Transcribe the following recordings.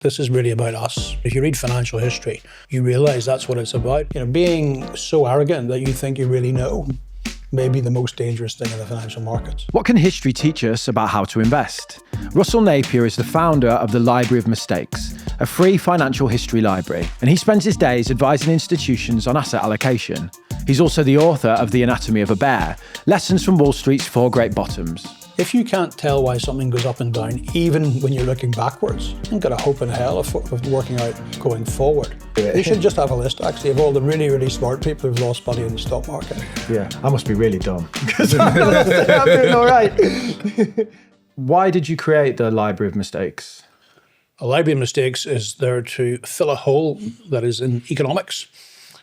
This is really about us. If you read financial history, you realize that's what it's about. Being so arrogant that you think you really know may be the most dangerous thing in the financial markets. What can history teach us about how to invest? Russell Napier is the founder of the Library of Mistakes, a free financial history library, and he spends his days advising institutions on asset allocation. He's also the author of The Anatomy of a Bear, Lessons from Wall Street's Four Great Bottoms. If you can't tell why something goes up and down, even when you're looking backwards, you've got a hope in hell of working out going forward. You should just have a list, actually, of all the really, really smart people who've lost money in the stock market. Yeah, I must be really dumb, because I'm doing all right. Why did you create the Library of Mistakes? A Library of Mistakes is there to fill a hole that is in economics,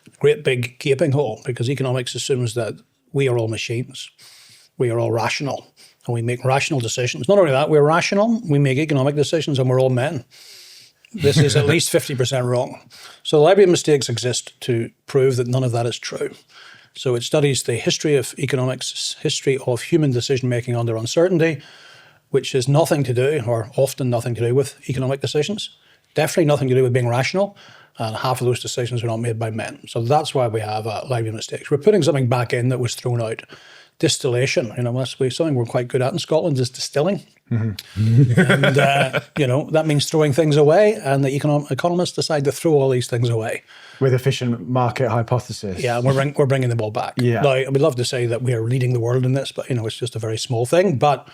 a great big gaping hole, because economics assumes that we are all machines, we are all rational, and we make rational decisions. Not only that, we're rational, we make economic decisions, and we're all men. This is at least 50% wrong. So the Library of Mistakes exists to prove that none of that is true. So it studies the history of economics, history of human decision-making under uncertainty, which has nothing to do, or often nothing to do, with economic decisions. Definitely nothing to do with being rational, and half of those decisions are not made by men. So that's why we have a Library of Mistakes. We're putting something back in that was thrown out. Distillation, that's something we're quite good at in Scotland, is distilling. Mm-hmm. And, that means throwing things away, and the economists decide to throw all these things away. With efficient market hypothesis. Yeah, we're bringing them all back. Yeah. Now, we'd love to say that we are leading the world in this, but, it's just a very small thing. But,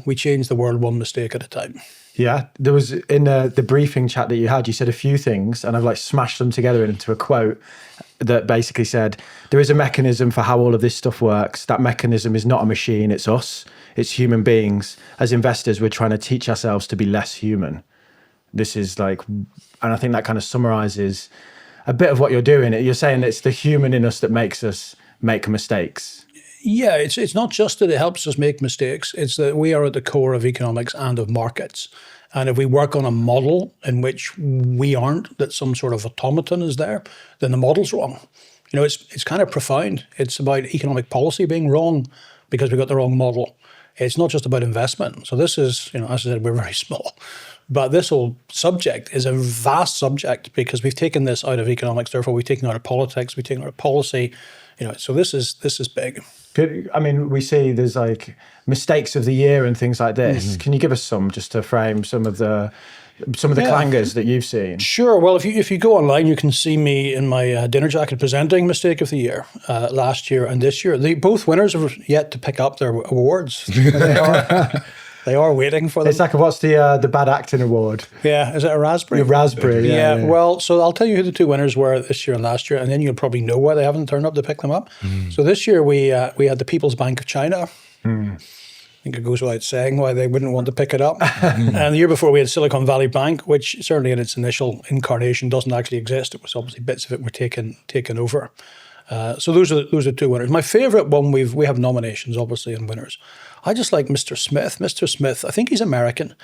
we change the world one mistake at a time. Yeah, there was, in the briefing chat that you had, you said a few things, and I've smashed them together into a quote that basically said, there is a mechanism for how all of this stuff works. That mechanism is not a machine, it's us. It's human beings. As investors, we're trying to teach ourselves to be less human. This is and I think that kind of summarizes a bit of what you're doing. You're saying it's the human in us that makes us make mistakes. Yeah, it's not just that it helps us make mistakes, it's that we are at the core of economics and of markets. And if we work on a model in which we aren't, that some sort of automaton is there, then the model's wrong. It's kind of profound. It's about economic policy being wrong because we got the wrong model. It's not just about investment. So this is, as I said, we're very small. But this whole subject is a vast subject because we've taken this out of economics, therefore we've taken out of politics, we've taken out of policy. So this is big. We see there's mistakes of the year and things like this. Mm-hmm. Can you give us some, just to frame some of the clangers that you've seen? Sure. Well, if you go online, you can see me in my dinner jacket presenting Mistake of the Year last year and this year. Both winners have yet to pick up their awards. They are waiting for them. It's what's the bad acting award? Yeah, is it a raspberry? A raspberry, yeah. Well, so I'll tell you who the two winners were this year and last year, and then you'll probably know why they haven't turned up to pick them up. Mm. So this year we had the People's Bank of China. Mm. I think it goes without saying why they wouldn't want to pick it up. And the year before we had Silicon Valley Bank, which certainly in its initial incarnation doesn't actually exist. It was obviously bits of it were taken over. So those are two winners. My favorite one, we have nominations obviously and winners. I just like Mr. Smith. Mr. Smith, I think he's American,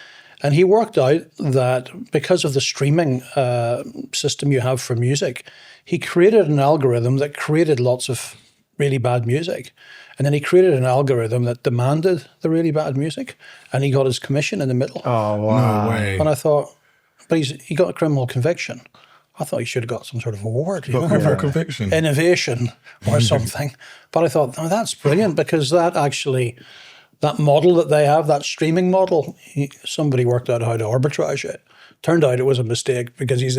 and he worked out that because of the streaming system you have for music, he created an algorithm that created lots of really bad music. And then he created an algorithm that demanded the really bad music, and he got his commission in the middle. Oh, wow. No way. And I thought, but he got a criminal conviction. I thought he should have got some sort of award. For conviction? Innovation or something. But I thought, that's brilliant, because that model that they have, that streaming model, somebody worked out how to arbitrage it. Turned out it was a mistake because he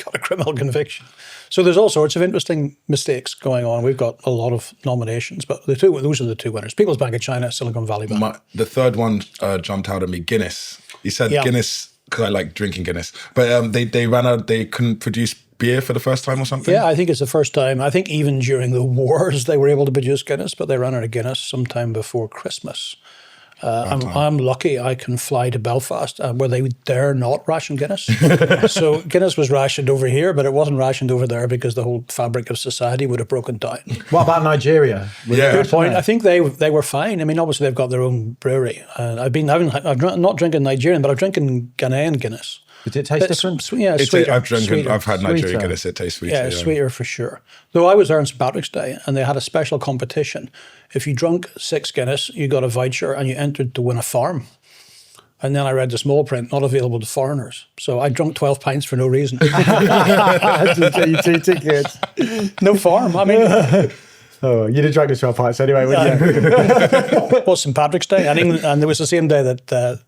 got a criminal conviction. So there's all sorts of interesting mistakes going on. We've got a lot of nominations, but those are the two winners. People's Bank of China, Silicon Valley Bank. The third one jumped out at me, Guinness. You said Guinness, because I like drinking Guinness. But they ran out, they couldn't produce beer for the first time or something? Yeah, I think it's the first time. I think even during the wars they were able to produce Guinness, but they ran out of Guinness sometime before Christmas. I'm lucky I can fly to Belfast where they dare not ration Guinness. So Guinness was rationed over here, but it wasn't rationed over there because the whole fabric of society would have broken down. What about Nigeria? Good point. I think they were fine. I mean, obviously they've got their own brewery. I'm not drinking Nigerian, but I'm drinking Ghanaian Guinness. Did it taste different? Sweeter. I've had Nigerian Guinness. It tastes sweeter. Yeah, sweeter for sure. Though I was there on St. Patrick's Day, and they had a special competition. If you drunk 6 Guinness, you got a voucher, and you entered to win a farm. And then I read the small print, not available to foreigners. So I drunk 12 pints for no reason. Just get you 2 tickets. No form. I mean, Oh, you'd have drank the 12 pints anyway, wouldn't you? well, St. Patrick's Day. And it was the same day that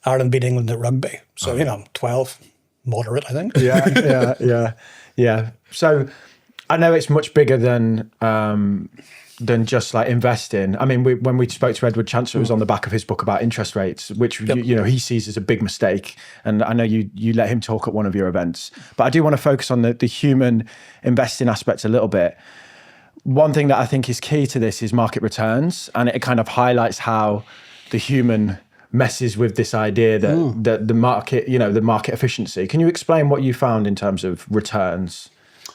Ireland beat England at rugby. So, 12, moderate, I think. Yeah. So I know it's much bigger than just like investing. I mean, when we spoke to Edward Chancellor, it was on the back of his book about interest rates, which he sees as a big mistake. And I know you let him talk at one of your events. But I do want to focus on the human investing aspect a little bit. One thing that I think is key to this is market returns, and it kind of highlights how the human messes with this idea that the market, the market efficiency. Can you explain what you found in terms of returns?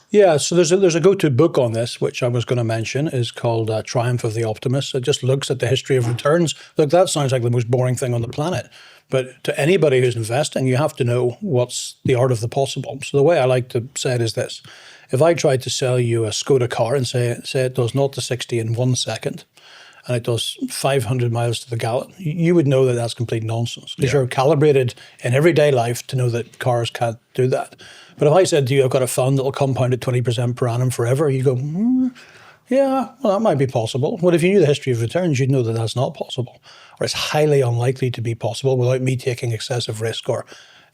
Yeah, so there's a go-to book on this, which I was going to mention, is called Triumph of the Optimist. It just looks at the history of returns. Look, that sounds like the most boring thing on the planet. But to anybody who's investing, you have to know what's the art of the possible. So the way I like to say it is this. If I tried to sell you a Skoda car and say it does 0 to 60 in 1 second, and it does 500 miles to the gallon, you would know that that's complete nonsense, because you're calibrated in everyday life to know that cars can't do that. But if I said to you, I've got a fund that will compound at 20% per annum forever, you go, yeah, well, that might be possible. Well, if you knew the history of returns, you'd know that that's not possible, or it's highly unlikely to be possible without me taking excessive risk or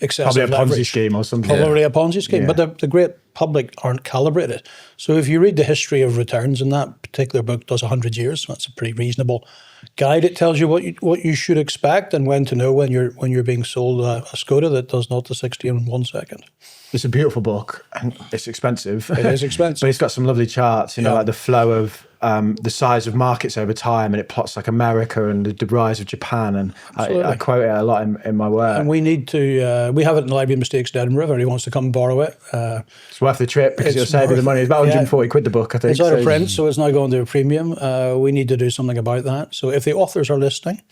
excessive Probably a Ponzi leverage. scheme or something. Probably a Ponzi scheme, Yeah. but the great public aren't calibrated. So if you read the history of returns, and that particular book does 100 years, so that's a pretty reasonable guide. It tells you what you should expect and when to know when you're being sold a Skoda that does 0 to 60 in 1 second. It's a beautiful book, and it's expensive. It is expensive. But it's got some lovely charts, like the flow of the size of markets over time, and it plots like America and the rise of Japan. And I quote it a lot in my work. And we need to, we have it in the Library of Mistakes in Edinburgh. If anybody wants to come and borrow it. It's worth the trip because you'll save you the money. It's about 140 quid the book, I think. It's out of print, so it's now going to a premium. We need to do something about that. So if the authors are listening,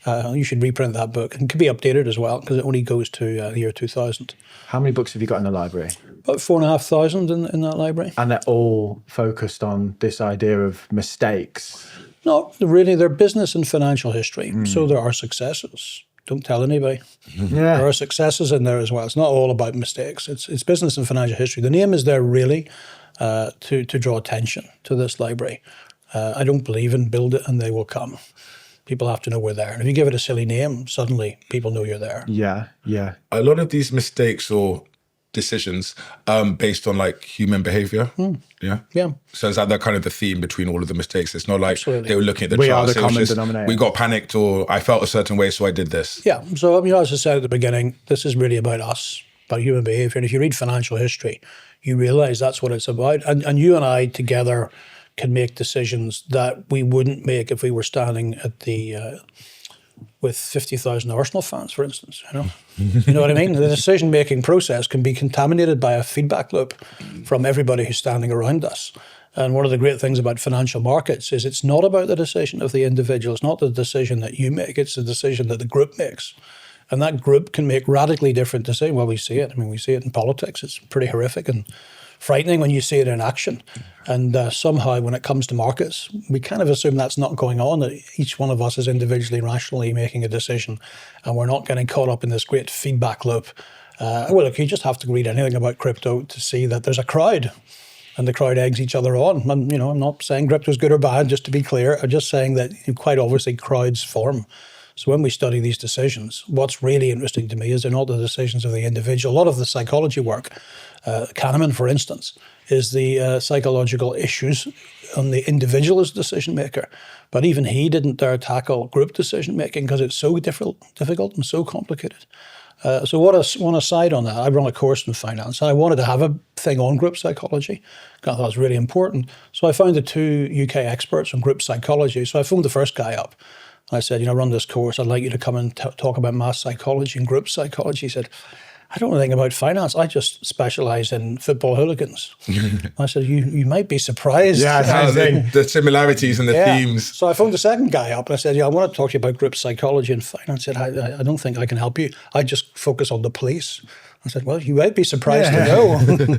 you should reprint that book. It can be updated as well, because it only goes to the year 2000. How many books have you got in the library? About 4,500 in that library. And they're all focused on this idea of mistakes. No, really, they're business and financial history. So there are successes. Don't tell anybody. Yeah. There are successes in there as well. It's not all about mistakes. It's business and financial history. The name is there really to draw attention to this library. I don't believe in build it and they will come. People have to know we're there. And if you give it a silly name, suddenly people know you're there. Yeah. A lot of these mistakes or decisions based on like human behavior. Yeah. So is that kind of the theme between all of the mistakes? It's not like Absolutely. they were looking at the We charts. are the it was common just, denominator. we got panicked, or I felt a certain way, so I did this. Yeah. So, as I said at the beginning, this is really about us, about human behavior. And if you read financial history, you realize that's what it's about. And you and I together can make decisions that we wouldn't make if we were standing at the with 50,000 Arsenal fans, for instance. You know what I mean? The decision-making process can be contaminated by a feedback loop from everybody who's standing around us. And one of the great things about financial markets is it's not about the decision of the individual. It's not the decision that you make. It's the decision that the group makes. And that group can make radically different decisions. Well, we see it. I mean, we see it in politics. It's pretty horrific and frightening when you see it in action. And somehow when it comes to markets, we kind of assume that's not going on, that each one of us is individually, rationally making a decision, and we're not getting caught up in this great feedback loop. Well, look, you just have to read anything about crypto to see that there's a crowd, and the crowd eggs each other on. And, I'm not saying crypto's good or bad, just to be clear. I'm just saying that quite obviously crowds form. So when we study these decisions, what's really interesting to me is they're not the decisions of the individual. A lot of the psychology work, Kahneman, for instance, is the psychological issues on the individual as decision maker. But even he didn't dare tackle group decision making because it's so difficult and so complicated. So one aside on that, I run a course in finance and I wanted to have a thing on group psychology. I thought it was really important. So I found the 2 UK experts on group psychology. So I phoned the first guy up. I said, run this course. I'd like you to come and talk about mass psychology and group psychology. He said, I don't know anything about finance. I just specialise in football hooligans. I said, you might be surprised. Yeah, The similarities and the themes. So I phoned the second guy up and I said, I want to talk to you about group psychology and finance. He said, I don't think I can help you. I just focus on the police. I said, well, you might be surprised to know.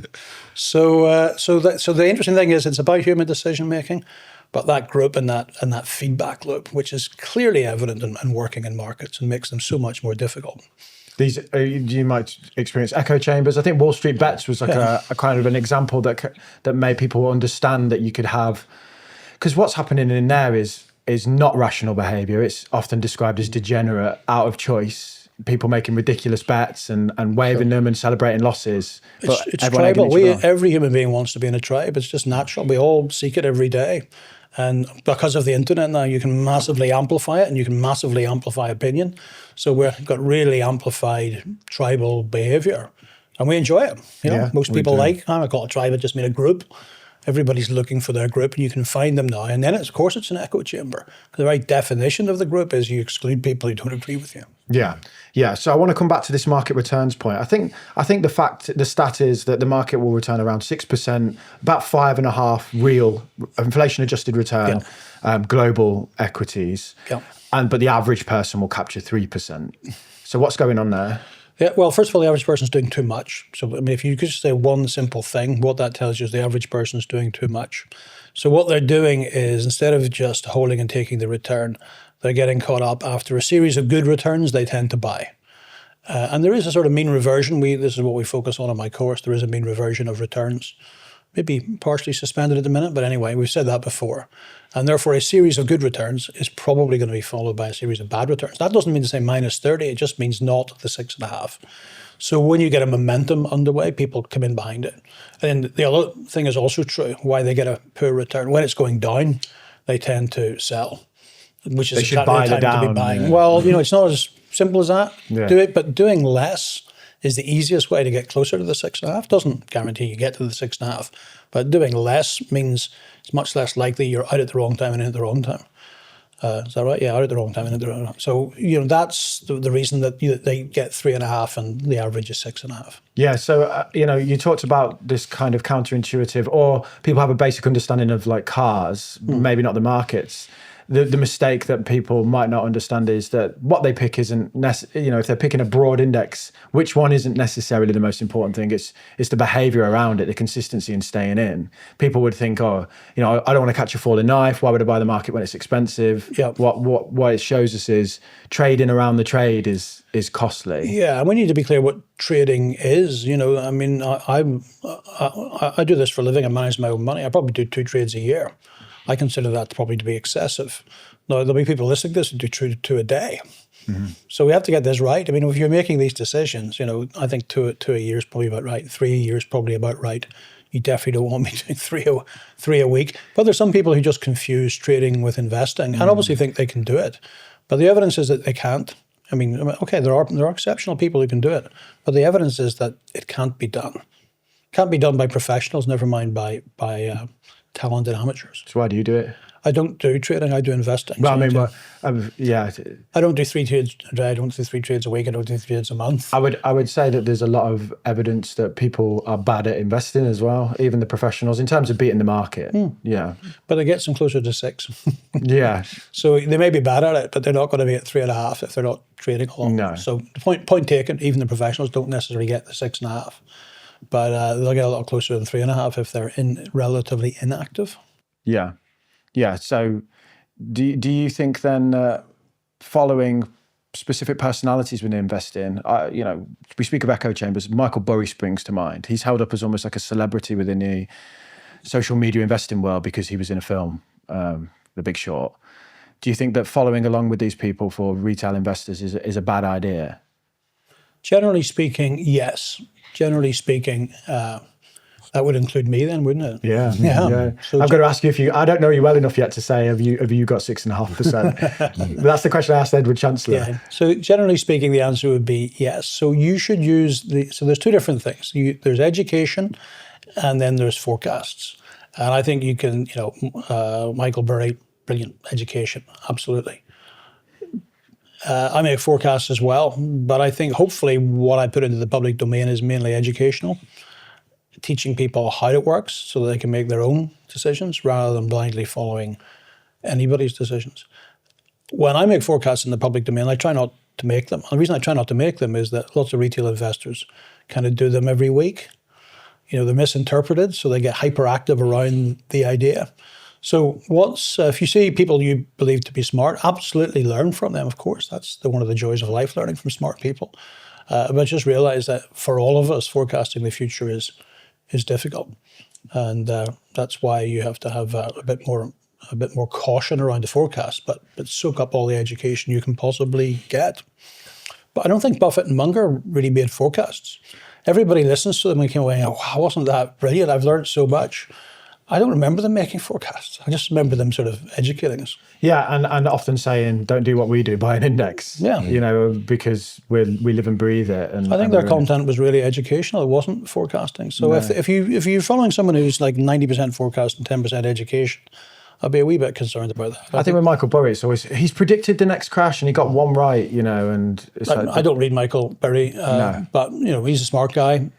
So the interesting thing is it's about human decision making. But that group and that feedback loop, which is clearly evident in working in markets and makes them so much more difficult. These you might experience echo chambers. I think Wall Street Bets was like a kind of an example that made people understand that you could have, because what's happening in there is not rational behaviour. It's often described as degenerate, out of choice, people making ridiculous bets and waving them and celebrating losses. But it's tribal. Every human being wants to be in a tribe. It's just natural. We all seek it every day. And because of the internet now, you can massively amplify it and you can massively amplify opinion. So we've got really amplified tribal behaviour and we enjoy it. You know, most people like, I call it a tribe, I just mean a group. Everybody's looking for their group and you can find them now. And then, of course, it's an echo chamber. The very definition of the group is you exclude people who don't agree with you. Yeah. So I want to come back to this market returns point. I think the stat is that the market will return around 6%, about 5.5% real inflation-adjusted return, global equities. Yeah. But the average person will capture 3%. So what's going on there? Yeah, well, first of all, the average person's doing too much. So, I mean, if you could just say one simple thing, what that tells you is the average person's doing too much. So what they're doing is instead of just holding and taking the return, they're getting caught up after a series of good returns, they tend to buy. And there is a sort of mean reversion. This is what we focus on in my course. There is a mean reversion of returns. Maybe partially suspended at the minute, but anyway, we've said that before. And therefore, a series of good returns is probably going to be followed by a series of bad returns. That doesn't mean to say minus 30, it just means not the 6.5. So when you get a momentum underway, people come in behind it. And the other thing is also true, why they get a poor return. When it's going down, they tend to sell, which is exactly the time to be buying. Yeah. Well, you know, it's not as simple as that. Yeah. Do it, but doing less is the easiest way to get closer to the 6.5. Doesn't guarantee you get to the 6.5, but doing less means it's much less likely you're out at the wrong time and in at the wrong time. Is that right? Yeah, out at the wrong time and in at the wrong time. So, you know, that's the reason that they get 3.5 and the average is 6.5. Yeah. So, you know, you talked about this kind of counterintuitive, or people have a basic understanding of like cars, maybe not the markets. The mistake that people might not understand is that what they pick isn't, you know, if they're picking a broad index, which one isn't necessarily the most important thing. It's the behavior around it, the consistency in staying in. People would think, oh, you know, I don't want to catch a falling knife. Why would I buy the market when it's expensive? Yep. What it shows us is trading around the trade is costly. Yeah, and we need to be clear what trading is. You know, I mean, I do this for a living. I manage my own money. I probably do 2 trades a year. I consider that probably to be excessive. Now, there'll be people listening to this who do 2 a day. Mm-hmm. So we have to get this right. I mean, if you're making these decisions, you know, I think 2 a year is probably about right. 3 a year is probably about right. You definitely don't want me doing three a week. But there's some people who just confuse trading with investing and obviously think they can do it. But the evidence is that they can't. I mean, okay, there are exceptional people who can do it. But the evidence is that it can't be done. It can't be done by professionals, never mind by talented amateurs. So why do you do it? I don't do trading, I do investing. Well, so I mean, yeah. I don't do 3 trades a day, I don't do 3 trades a week, I don't do 3 trades a month. I would say that there's a lot of evidence that people are bad at investing as well, even the professionals, in terms of beating the market. Yeah. But it gets them closer to 6. Yeah. So they may be bad at it, but they're not going to be at 3.5 if they're not trading a lot. No. So the point taken, even the professionals don't necessarily get the 6.5. But they'll get a lot closer than 3.5 if they're relatively inactive. Yeah. Yeah. So do you think then following specific personalities when they invest in, you know, we speak of echo chambers, Michael Burry springs to mind. He's held up as almost like a celebrity within the social media investing world because he was in a film, The Big Short. Do you think that following along with these people for retail investors is a bad idea? Generally speaking, yes. Generally speaking, that would include me then, wouldn't it? Yeah. So I've got to ask you I don't know you well enough yet to say, have you got 6.5%? That's the question I asked Edward Chancellor. Yeah. So generally speaking, the answer would be yes. So you should use so there's 2 different things. There's education and then there's forecasts. And I think you can, you know, Michael Burry, brilliant education, absolutely. I make forecasts as well, but I think hopefully what I put into the public domain is mainly educational, teaching people how it works so that they can make their own decisions rather than blindly following anybody's decisions. When I make forecasts in the public domain, I try not to make them. And the reason I try not to make them is that lots of retail investors kind of do them every week. You know, they're misinterpreted, so they get hyperactive around the idea. So if you see people you believe to be smart, absolutely learn from them, of course. That's one of the joys of life, learning from smart people. But just realize that for all of us, forecasting the future is difficult. And that's why you have to have a bit more caution around the forecast, but soak up all the education you can possibly get. But I don't think Buffett and Munger really made forecasts. Everybody listens to them and came away, oh, wow, wasn't that brilliant? I've learned so much. I don't remember them making forecasts. I just remember them sort of educating us. Yeah, and often saying, don't do what we do, buy an index. Yeah. You know, because we live and breathe it. And I think their content was really educational. It wasn't forecasting. So if you're following someone who's like 90% forecast and 10% education, I'd be a wee bit concerned about that. I think with Michael Burry, it's always, he's predicted the next crash and he got one right, you know, and it's I don't read Michael Burry, but, you know, he's a smart guy.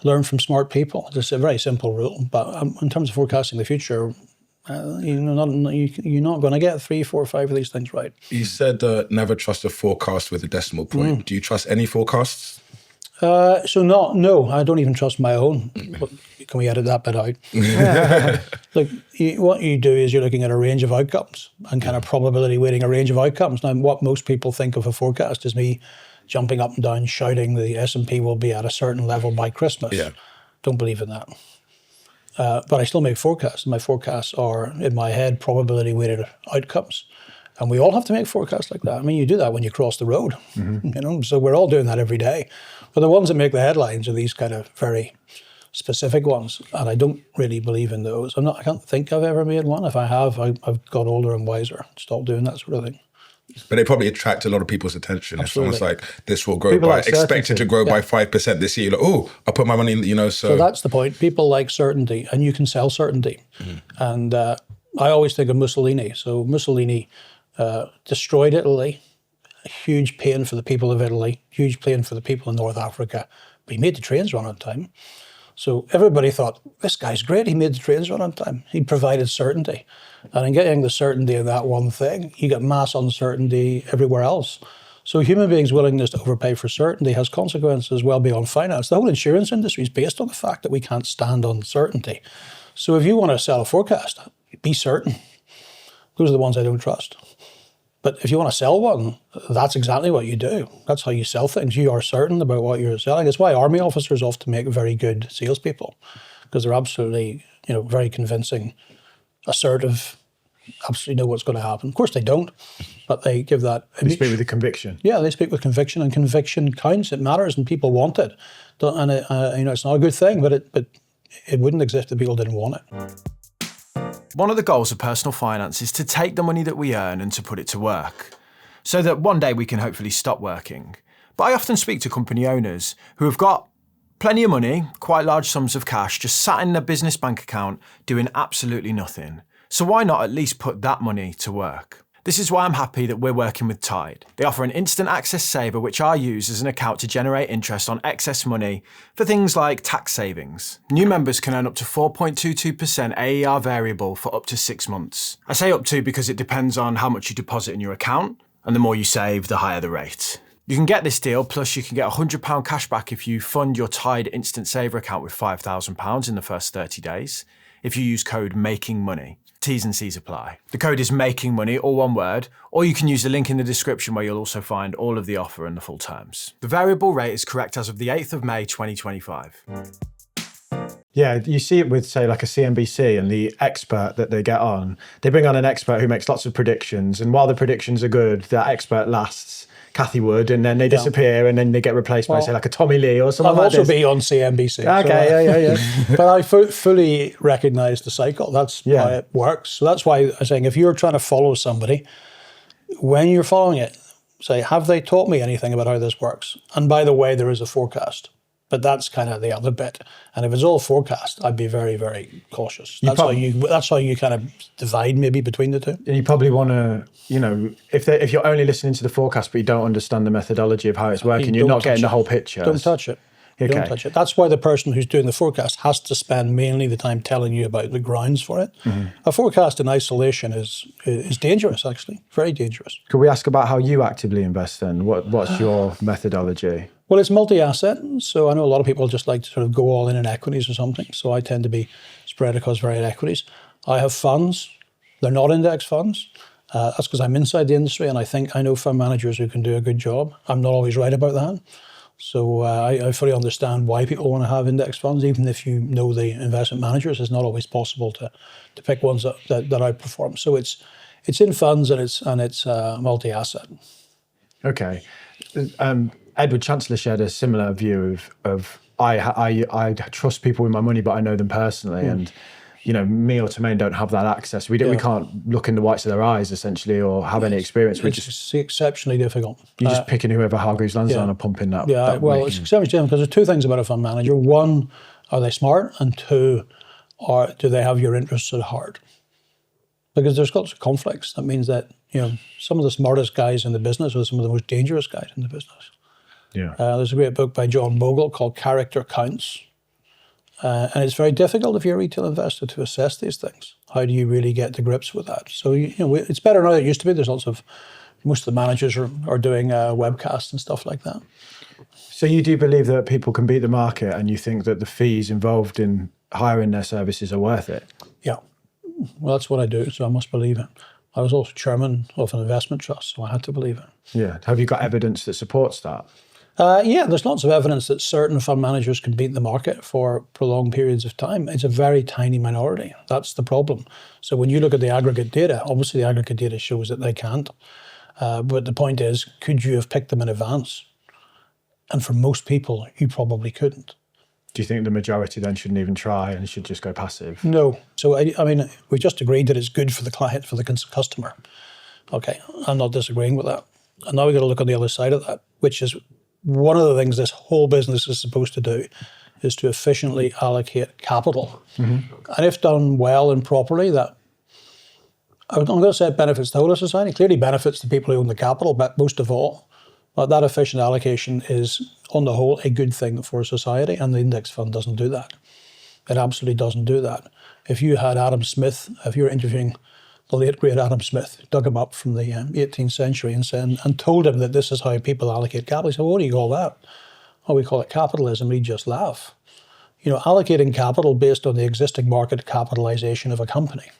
Learn from smart people. It's a very simple rule. But in terms of forecasting the future, you're not going to get 3, 4, 5 of these things right. You said never trust a forecast with a decimal point. Do you trust any forecasts? No, I don't even trust my own. Can we edit that bit out? Look, what you do is you're looking at a range of outcomes and kind of probability weighting a range of outcomes. Now, what most people think of a forecast is me jumping up and down, shouting the S&P will be at a certain level by Christmas. Yeah. Don't believe in that. But I still make forecasts. My forecasts are, in my head, probability weighted outcomes. And we all have to make forecasts like that. I mean, you do that when you cross the road, you know, so we're all doing that every day. But the ones that make the headlines are these kind of very specific ones. And I don't really believe in those. I can't think I've ever made one. If I have, I've got older and wiser. Stop doing that sort of thing. But they probably attract a lot of people's attention. Absolutely. If someone's like, this will grow by, expected to grow by 5% this year, you're like, oh, I'll put my money in, you know, so that's the point. People like certainty, and you can sell certainty. And I always think of Mussolini. So Mussolini destroyed Italy, a huge pain for the people of Italy, huge pain for the people in North Africa, but he made the trains run on time. So everybody thought, this guy's great, he made the trains run on time. He provided certainty. And in getting the certainty of that one thing, you get mass uncertainty everywhere else. So human beings' willingness to overpay for certainty has consequences well beyond finance. The whole insurance industry is based on the fact that we can't stand uncertainty. So if you want to sell a forecast, be certain. Those are the ones I don't trust. But if you want to sell one, that's exactly what you do. That's how you sell things. You are certain about what you're selling. It's why army officers often make very good salespeople, because they're absolutely, you know, very convincing, assertive, absolutely know what's going to happen. Of course they don't, but they give that image. They speak with the conviction. Yeah, they speak with conviction, and conviction counts. It matters, and people want it. And you know, it's not a good thing, but it wouldn't exist if people didn't want it. One of the goals of personal finance is to take the money that we earn and to put it to work, so that one day we can hopefully stop working. But I often speak to company owners who have got plenty of money, quite large sums of cash, just sat in their business bank account doing absolutely nothing. So why not at least put that money to work? This is why I'm happy that we're working with Tide. They offer an instant access saver which I use as an account to generate interest on excess money for things like tax savings. New members can earn up to 4.22% AER variable for up to 6 months. I say up to because it depends on how much you deposit in your account, and the more you save, the higher the rate. You can get this deal, plus you can get £100 cash back if you fund your Tide Instant Saver account with £5,000 in the first 30 days, if you use code MAKINGMONEY. T's and C's apply. The code is MAKINGMONEY, all one word, or you can use the link in the description where you'll also find all of the offer and the full terms. The variable rate is correct as of the 8th of May 2025. Yeah, you see it with, say, like a CNBC and the expert that they get on. They bring on an expert who makes lots of predictions, and while the predictions are good, that expert lasts. Kathy Wood, and then they disappear, and then they get replaced by, say, like a Tommy Lee or something like this. I'll also be on CNBC. Okay, yeah. But I fully recognise the cycle. That's how it works. So that's why I'm saying, if you're trying to follow somebody, when you're following it, say, have they taught me anything about how this works? And by the way, there is a forecast. But that's kind of the other bit. And if it's all forecast, I'd be very, very cautious. That's how you kind of divide maybe between the two. And you probably want to, you know, if you're only listening to the forecast but you don't understand the methodology of how it's working, you're not getting the whole picture. Don't touch it. Okay. Don't touch it. That's why the person who's doing the forecast has to spend mainly the time telling you about the grounds for it. Mm-hmm. A forecast in isolation is dangerous, actually, very dangerous. Could we ask about how you actively invest then? What's your methodology? Well, it's multi-asset. So I know a lot of people just like to sort of go all in equities or something. So I tend to be spread across various equities. I have funds. They're not index funds. That's because I'm inside the industry, and I think I know fund managers who can do a good job. I'm not always right about that. So I fully understand why people want to have index funds, even if you know the investment managers. It's not always possible to pick ones that outperform. So it's in funds and it's multi-asset. Okay. Edward Chancellor shared a similar view of I trust people with my money, but I know them personally, and me or Tamaine don't have that access. We can't look in the whites of their eyes essentially, or have any experience. It's exceptionally difficult. You're just picking whoever Hargreaves Lansdown and pumping that. Yeah, well, it's exceptionally difficult because there's two things about a fund manager. One, are they smart? And two, do they have your interests at heart? Because there's lots of conflicts. That means that some of the smartest guys in the business are some of the most dangerous guys in the business. Yeah. There's a great book by John Bogle called Character Counts. And it's very difficult if you're a retail investor to assess these things. How do you really get to grips with that? So, it's better now than it used to be. There's most of the managers are doing webcasts and stuff like that. So you do believe that people can beat the market, and you think that the fees involved in hiring their services are worth it? Yeah. Well, that's what I do, so I must believe it. I was also chairman of an investment trust, so I had to believe it. Yeah. Have you got evidence that supports that? Yeah, there's lots of evidence that certain fund managers can beat the market for prolonged periods of time. It's a very tiny minority. That's the problem. So when you look at the aggregate data, obviously the aggregate data shows that they can't. But the point is, could you have picked them in advance? And for most people, you probably couldn't. Do you think the majority then shouldn't even try and should just go passive? No. So, I mean, we just agreed that it's good for the client, for the customer. Okay, I'm not disagreeing with that. And now we've got to look on the other side of that, which is one of the things this whole business is supposed to do is to efficiently allocate capital. Mm-hmm. And if done well and properly, that I'm going to say it benefits the whole of society. It clearly benefits the people who own the capital, but most of all. But that efficient allocation is, on the whole, a good thing for society, and the index fund doesn't do that. It absolutely doesn't do that. If you had Adam Smith, if you were interviewing the late great Adam Smith, dug him up from the 18th century and told him that this is how people allocate capital, he said, well, what do you call that? Oh, we call it capitalism. He'd just laugh. Allocating capital based on the existing market capitalization of a company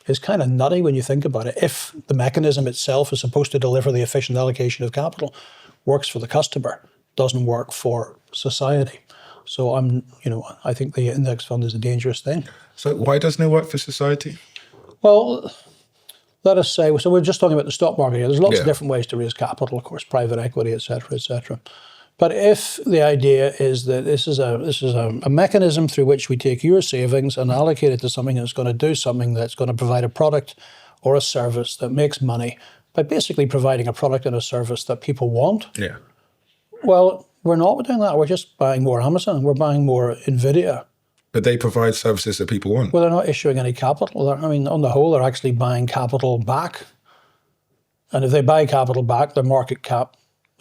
is kind of nutty when you think about it. If the mechanism itself is supposed to deliver the efficient allocation of capital, works for the customer, doesn't work for society. So I think the index fund is a dangerous thing. So why doesn't it work for society? Well, let us say, so we're just talking about the stock market here. There's lots of different ways to raise capital, of course, private equity, et cetera, et cetera. But if the idea is that this is a mechanism through which we take your savings and allocate it to something that's going to do something that's going to provide a product or a service that makes money by basically providing a product and a service that people want. Yeah. Well, we're not doing that. We're just buying more Amazon. We're buying more NVIDIA. But they provide services that people want. Well, they're not issuing any capital. On the whole, they're actually buying capital back. And if they buy capital back, their market cap,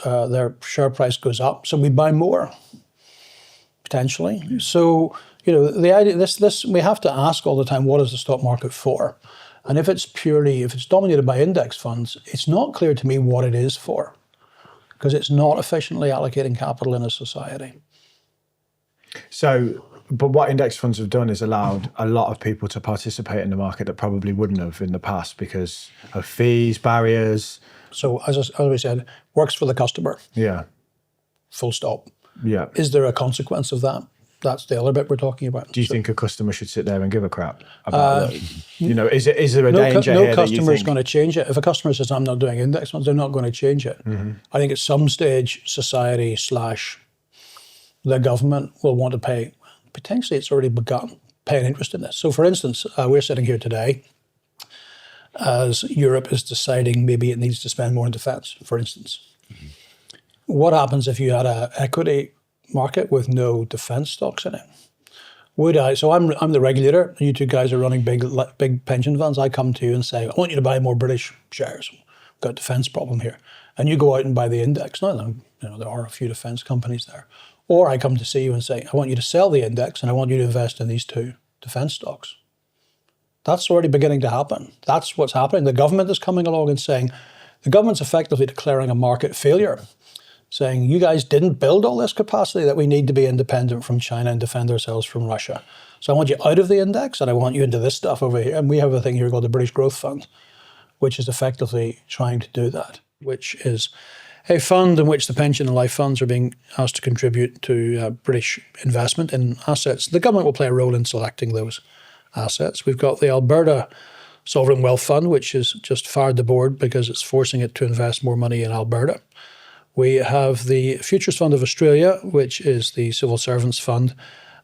their share price goes up. So we buy more, potentially. So, the idea, this we have to ask all the time, what is the stock market for? And if it's dominated by index funds, it's not clear to me what it is for, because it's not efficiently allocating capital in a society. So, but what index funds have done is allowed a lot of people to participate in the market that probably wouldn't have in the past because of fees, barriers. So as we said, works for the customer. Yeah. Full stop. Yeah. Is there a consequence of that? That's the other bit we're talking about. Do you think a customer should sit there and give a crap about that? Is there a danger here? No customer is going to change it. If a customer says, I'm not doing index funds, they're not going to change it. Mm-hmm. I think at some stage, society / the government will want to pay. Potentially, it's already begun, pay an interest in this. So, for instance, we're sitting here today as Europe is deciding maybe it needs to spend more on defence, for instance. Mm-hmm. What happens if you had an equity market with no defence stocks in it? So I'm the regulator, and you two guys are running big pension funds. I come to you and say, I want you to buy more British shares. We've got a defence problem here. And you go out and buy the index. Now, there are a few defence companies there. Or I come to see you and say, I want you to sell the index and I want you to invest in these two defence stocks. That's already beginning to happen. That's what's happening. The government is coming along and saying, the government's effectively declaring a market failure. saying, you guys didn't build all this capacity that we need to be independent from China and defend ourselves from Russia. So I want you out of the index and I want you into this stuff over here. And we have a thing here called the British Growth Fund, which is effectively trying to do that, which is a fund in which the pension and life funds are being asked to contribute to British investment in assets. The government will play a role in selecting those assets. We've got the Alberta Sovereign Wealth Fund, which has just fired the board because it's forcing it to invest more money in Alberta. We have the Futures Fund of Australia, which is the Civil Servants Fund,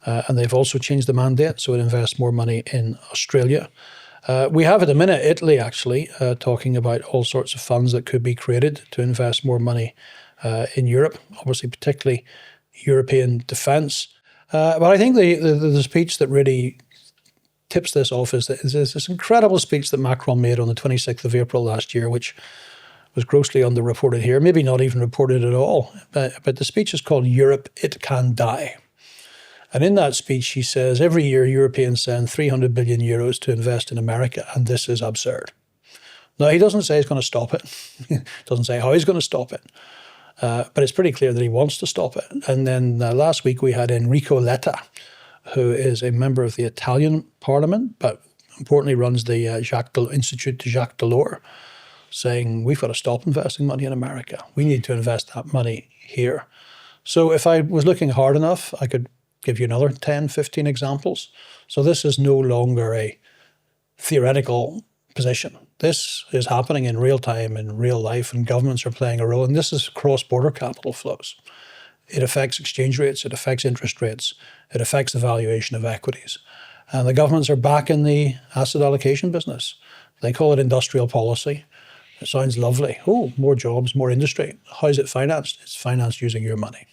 and they've also changed the mandate, so it invests more money in Australia. We have at the minute Italy actually talking about all sorts of funds that could be created to invest more money in Europe, obviously particularly European defence. But I think the speech that really tips this off is this incredible speech that Macron made on the 26th of April last year, which was grossly underreported here, maybe not even reported at all. But the speech is called Europe, It Can Die. And in that speech, he says, every year Europeans send 300 billion euros to invest in America, and this is absurd. Now, he doesn't say he's going to stop it. He doesn't say how he's going to stop it. But it's pretty clear that he wants to stop it. And then last week we had Enrico Letta, who is a member of the Italian Parliament, but importantly runs the Institute to Jacques Delors, saying we've got to stop investing money in America. We need to invest that money here. So if I was looking hard enough, I could give you another 10, 15 examples. So this is no longer a theoretical position. This is happening in real time, in real life, and governments are playing a role. And this is cross-border capital flows. It affects exchange rates, it affects interest rates, it affects the valuation of equities. And the governments are back in the asset allocation business. They call it industrial policy. It sounds lovely. Oh, more jobs, more industry. How is it financed? It's financed using your money.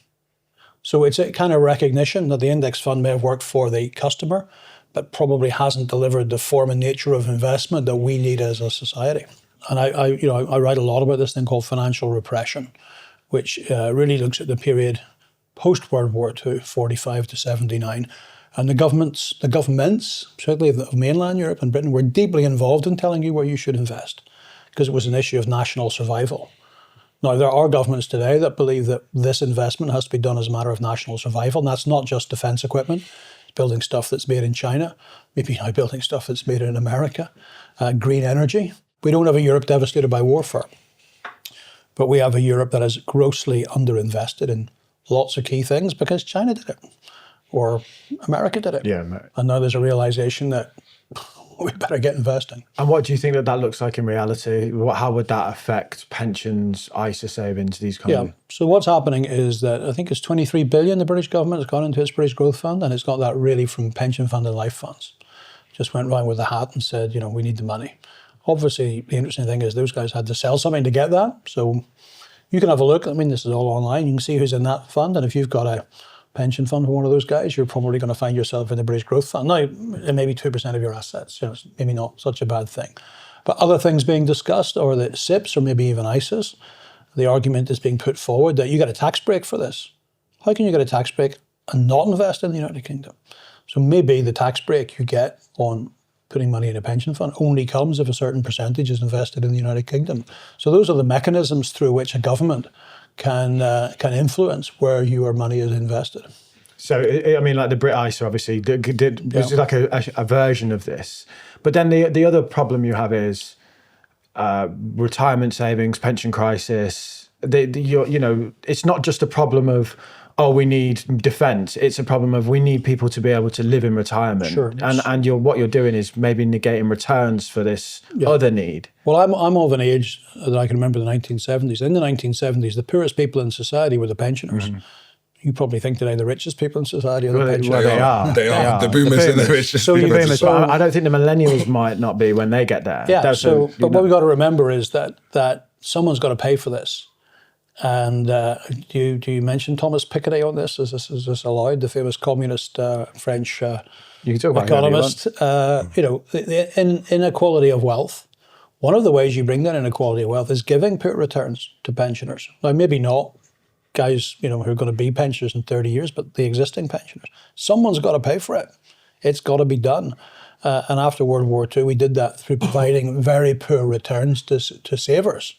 So it's a kind of recognition that the index fund may have worked for the customer, but probably hasn't delivered the form and nature of investment that we need as a society. And I write a lot about this thing called financial repression, which really looks at the period post-World War II, 45 to 79. And the governments, particularly of mainland Europe and Britain, were deeply involved in telling you where you should invest, because it was an issue of national survival. Now, there are governments today that believe that this investment has to be done as a matter of national survival, and that's not just defence equipment. It's building stuff that's made in China, maybe now building stuff that's made in America, green energy. We don't have a Europe devastated by warfare, but we have a Europe that is grossly underinvested in lots of key things because China did it, or America did it. Yeah, and now there's a realisation that we better get investing. And what do you think that looks like in reality? How would that affect pensions, ISA savings, these kind of... So what's happening is that I think it's 23 billion the British government has gone into its British Growth Fund, and it's got that really from pension fund and life funds. Just went round with a hat and said, we need the money. Obviously, the interesting thing is those guys had to sell something to get that. So you can have a look. I mean, this is all online. You can see who's in that fund. And if you've got a pension fund for one of those guys, you're probably going to find yourself in the British Growth Fund. Now, it may be 2% of your assets. It's maybe not such a bad thing. But other things being discussed, or the SIPs, or maybe even ISAs, the argument is being put forward that you get a tax break for this. How can you get a tax break and not invest in the United Kingdom? So maybe the tax break you get on putting money in a pension fund only comes if a certain percentage is invested in the United Kingdom. So those are the mechanisms through which a government can influence where your money is invested. So, I mean, like the Brit ISA obviously was like a version of this. But then the other problem you have is retirement savings, pension crisis. It's not just a problem of, we need defence. It's a problem of we need people to be able to live in retirement. Sure. And what you're doing is maybe negating returns for this other need. Well, I'm of an age that I can remember the 1970s. In the 1970s, the poorest people in society were the pensioners. Mm-hmm. You probably think today the richest people in society are the pensioners. Well, they are. The boomers and the richest. So but I don't think the millennials might not be when they get there. Yeah, but what we've got to remember is that someone's got to pay for this. And do you mention Thomas Piketty on this? Is this allowed? The famous communist French you can talk about economist. The inequality of wealth. One of the ways you bring that inequality of wealth is giving poor returns to pensioners. Now, maybe not guys who are going to be pensioners in 30 years, but the existing pensioners. Someone's got to pay for it. It's got to be done. And after World War II, we did that through providing very poor returns to savers.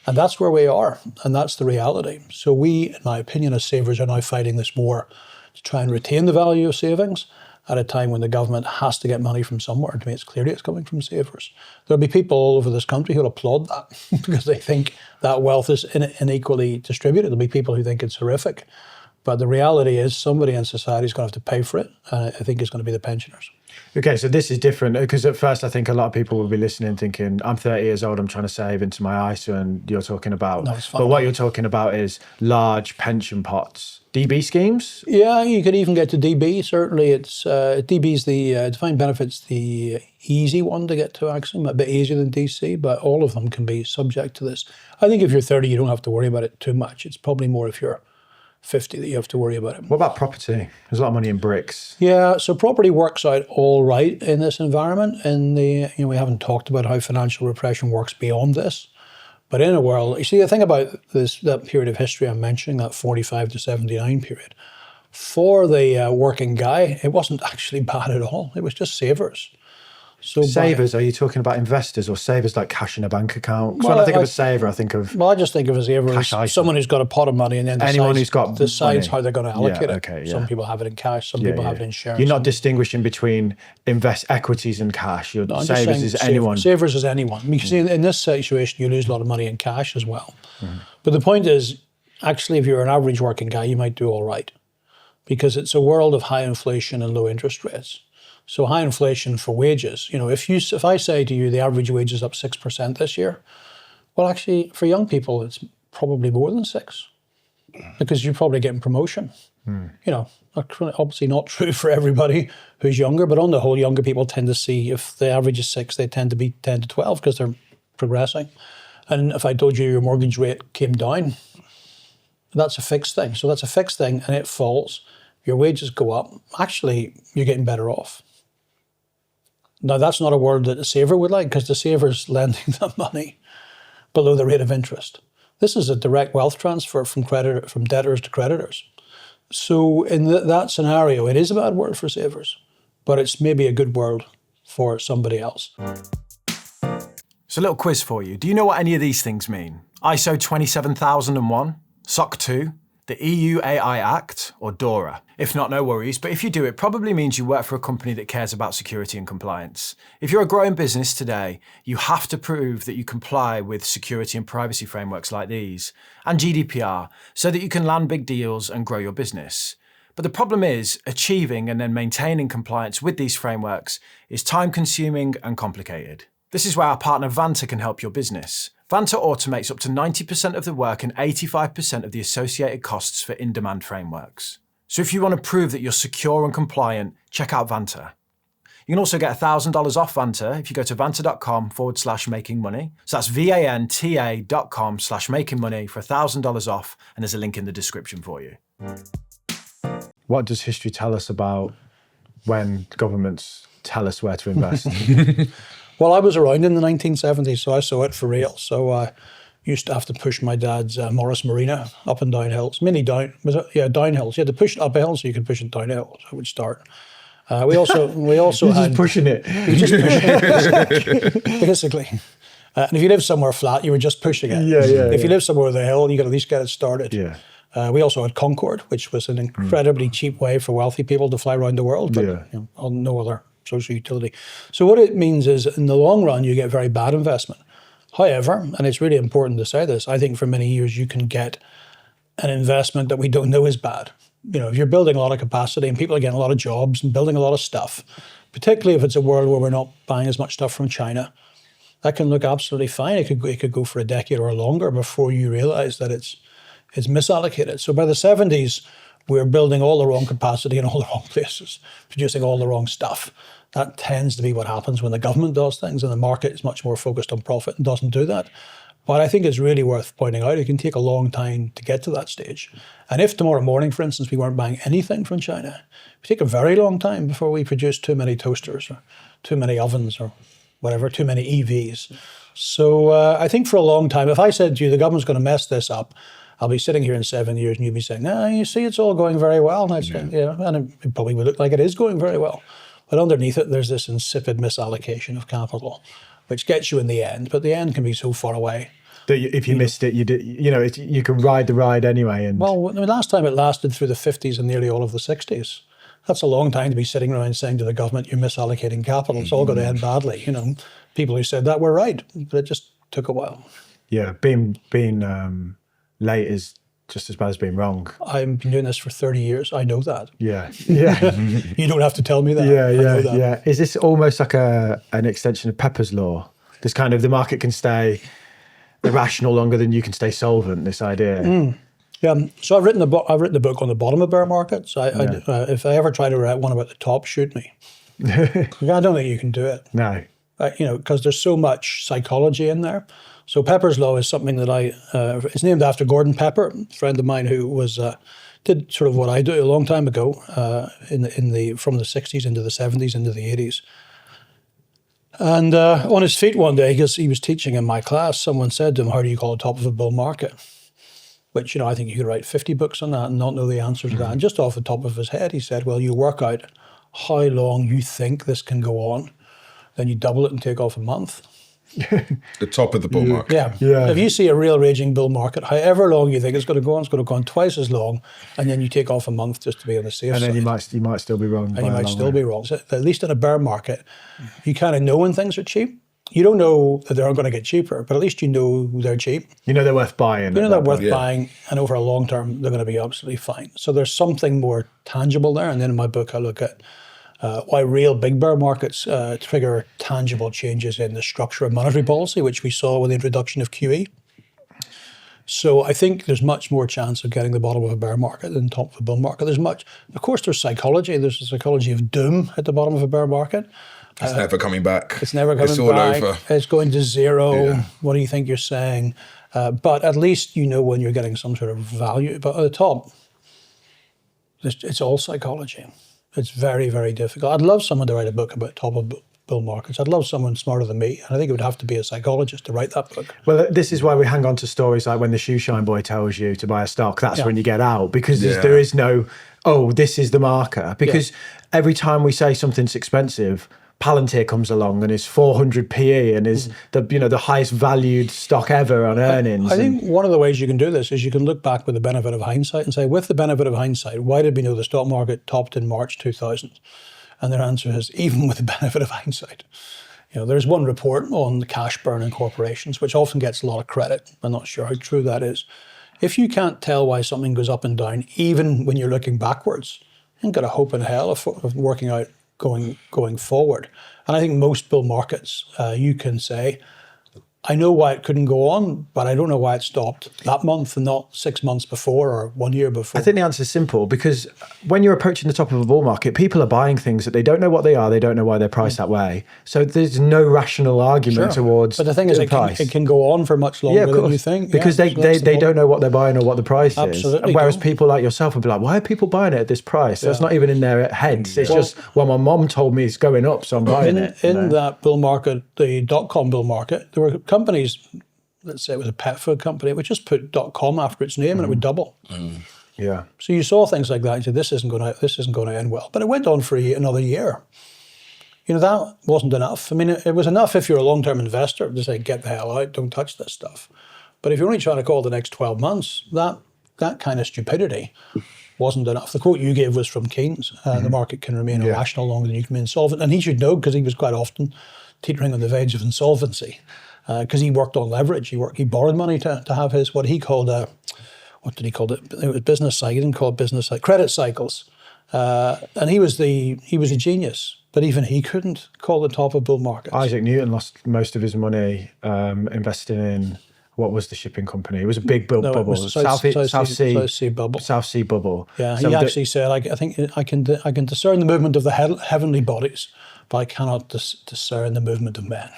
And that's where we are, and that's the reality. So we, in my opinion, as savers are now fighting this war to try and retain the value of savings at a time when the government has to get money from somewhere. To me, it's clearly it's coming from savers. There'll be people all over this country who'll applaud that because they think that wealth is unequally distributed. There'll be people who think it's horrific. But the reality is somebody in society is going to have to pay for it, and I think it's going to be the pensioners. Okay, so this is different because at first I think a lot of people will be listening thinking, I'm 30 years old, I'm trying to save into my ISA, and you're talking about, but what you're talking about is large pension pots. DB schemes? Yeah, you could even get to DB. Certainly, it's DB's the defined benefit's the easy one to get to. Actually, a bit easier than DC, but all of them can be subject to this. I think if you're 30, you don't have to worry about it too much. It's probably more if you're 50 that you have to worry about it. What about property? There's a lot of money in bricks. Yeah, so property works out all right in this environment. And we haven't talked about how financial repression works beyond this. But in a world, you see, the thing about that period of history I'm mentioning, that 45 to 79 period, for the working guy, it wasn't actually bad at all. It was just savers. So savers, are you talking about investors or savers like cash in a bank account? Because when I think of a saver, I think of... Well, I just think of a saver as someone who's got a pot of money and then decides how they're going to allocate it. Okay, some people have it in cash, some people have it in shares. You're not distinguishing between equities and cash. Savers is anyone. Savers is anyone. You can see in this situation, you lose a lot of money in cash as well. Mm-hmm. But the point is, actually, if you're an average working guy, you might do all right because it's a world of high inflation and low interest rates. So high inflation for wages, if I say to you the average wage is up 6% this year, well, actually, for young people, it's probably more than 6 because you're probably getting promotion. Obviously not true for everybody who's younger, but on the whole, younger people tend to see if the average is 6, they tend to be 10 to 12 because they're progressing. And if I told you your mortgage rate came down, that's a fixed thing. So that's a fixed thing and it falls. Your wages go up. Actually, you're getting better off. Now, that's not a word that a saver would like because the saver's lending them money below the rate of interest. This is a direct wealth transfer from debtors to creditors. So in that scenario, it is a bad word for savers, but it's maybe a good word for somebody else. So a little quiz for you. Do you know what any of these things mean? ISO 27001, SOC 2, the EU AI Act, or DORA? If not, no worries, but if you do, it probably means you work for a company that cares about security and compliance. If you're a growing business today, you have to prove that you comply with security and privacy frameworks like these, and GDPR, so that you can land big deals and grow your business. But the problem is, achieving and then maintaining compliance with these frameworks is time-consuming and complicated. This is where our partner Vanta can help your business. Vanta automates up to 90% of the work and 85% of the associated costs for in-demand frameworks. So if you want to prove that you're secure and compliant, check out Vanta. You can also get $1,000 off Vanta if you go to vanta.com/making money. So that's VANTA.com/making money for $1,000 off, and there's a link in the description for you. What does history tell us about when governments tell us where to invest? Well, I was around in the 1970s, so I saw it for real. So I used to have to push my dad's Morris Marina up and down hills, mainly down. Down hills. You had to push it up a hill so you could push it down a hill. So I would start. We also You're had just pushing it. You just pushing it, basically. And if you live somewhere flat, you were just pushing it. If you live somewhere with a hill, you could at least get it started. Yeah. We also had Concorde, which was an incredibly cheap way for wealthy people to fly around the world, but on no other social utility. So what it means is, in the long run, you get very bad investment. However, and it's really important to say this, I think for many years you can get an investment that we don't know is bad. If you're building a lot of capacity and people are getting a lot of jobs and building a lot of stuff, particularly if it's a world where we're not buying as much stuff from China, that can look absolutely fine. It could go for a decade or longer before you realize that it's misallocated. So by the 70s, we're building all the wrong capacity in all the wrong places, producing all the wrong stuff. That tends to be what happens when the government does things and the market is much more focused on profit and doesn't do that. But I think it's really worth pointing out, it can take a long time to get to that stage. And if tomorrow morning, for instance, we weren't buying anything from China, it would take a very long time before we produce too many toasters or too many ovens or whatever, too many EVs. So I think for a long time, if I said to you, the government's going to mess this up, I'll be sitting here in 7 years and you'll be saying, you see, it's all going very well. And I'd say, and it probably would look like it is going very well. But underneath it, there's this insipid misallocation of capital, which gets you in the end. But the end can be so far away That if you missed it, you can ride the ride anyway. And Well, I mean, last time it lasted through the 50s and nearly all of the 60s. That's a long time to be sitting around saying to the government, you're misallocating capital. It's all going to end badly. People who said that were right, but it just took a while. yeah, being late is just as bad as being wrong. I've been doing this for 30 years. I know that. Yeah. You don't have to tell me that. Yeah, I know that. yeah. Is this almost like an extension of Pepper's Law? This kind of the market can stay irrational longer than you can stay solvent. This idea. Yeah. So I've written a book. I've written a book on the bottom of bear markets. If I ever try to write one about the top, shoot me. I don't think you can do it. No. Because there's so much psychology in there. So Pepper's Law is something that it's named after Gordon Pepper, a friend of mine who did sort of what I do a long time ago, from the 60s into the 70s into the 80s. And on his feet one day, because he was teaching in my class, someone said to him, how do you call the top of a bull market? Which, I think you could write 50 books on that and not know the answer to that. And just off the top of his head, he said, well, you work out how long you think this can go on, then you double it and take off a month. The top of the bull market. Yeah. If you see a real raging bull market, however long you think it's going to go on twice as long, and then you take off a month just to be on the safe side. And then you might still be wrong. And you might still be wrong. So at least in a bear market, you kind of know when things are cheap. You don't know that they're going to get cheaper, but at least you know they're cheap. You know they're worth buying. You know they're worth buying, and over a long term, they're going to be absolutely fine. So there's something more tangible there. And then in my book, I look at why real big bear markets trigger tangible changes in the structure of monetary policy, which we saw with the introduction of QE. So I think there's much more chance of getting the bottom of a bear market than top of a bull market. Of course, there's psychology. There's the psychology of doom at the bottom of a bear market. It's never coming back. It's never coming back. It's all over. It's going to zero. Yeah. What do you think you're saying? But at least you know when you're getting some sort of value. But at the top, it's all psychology. It's very, very difficult. I'd love someone to write a book about top of bull markets. I'd love someone smarter than me. And I think it would have to be a psychologist to write that book. Well, this is why we hang on to stories like when the shoe shine boy tells you to buy a stock, that's when you get out. Because there is no, this is the marker. Because every time we say something's expensive, Palantir comes along and is 400 PE and is the highest valued stock ever on earnings. I think one of the ways you can do this is you can look back with the benefit of hindsight and say, with the benefit of hindsight, why did we know the stock market topped in March 2000? And their answer is, even with the benefit of hindsight. There's one report on the cash burn in corporations, which often gets a lot of credit. I'm not sure how true that is. If you can't tell why something goes up and down, even when you're looking backwards, you've got a hope in hell of working out going forward. And I think most bull markets, you can say, I know why it couldn't go on, but I don't know why it stopped that month and not 6 months before or 1 year before. I think the answer is simple, because when you're approaching the top of a bull market, people are buying things that they don't know what they are, they don't know why they're priced that way. So there's no rational argument towards the price. But the thing is, it can go on for much longer than you think. Because they don't know what they're buying or what the price is. Whereas cool. people like yourself would be like, why are people buying it at this price? That's not even in their heads. It's just, well, my mom told me it's going up, so I'm buying it. In that bull market, the dot-com bull market, there were companies, let's say it was a pet food company, it would just put .com after its name and it would double. Yeah. So you saw things like that and said, this isn't going to end well. But it went on for another year. That wasn't enough. I mean, it was enough if you're a long-term investor to say, get the hell out, don't touch this stuff. But if you're only trying to call the next 12 months, that kind of stupidity wasn't enough. The quote you gave was from Keynes, the market can remain irrational longer than you can remain solvent. And he should know, because he was quite often teetering on the verge of insolvency. Because he worked on leverage. He borrowed money to have his, what he called what did he call it? It was business cycle. He didn't call it business cycle, credit cycles. And he was a genius, but even he couldn't call the top of bull markets. Isaac Newton lost most of his money investing in, what was the shipping company? It was a big bubble. South Sea bubble. South Sea bubble. Yeah, he actually said, I think I can discern the movement of the heavenly bodies, but I cannot discern the movement of men.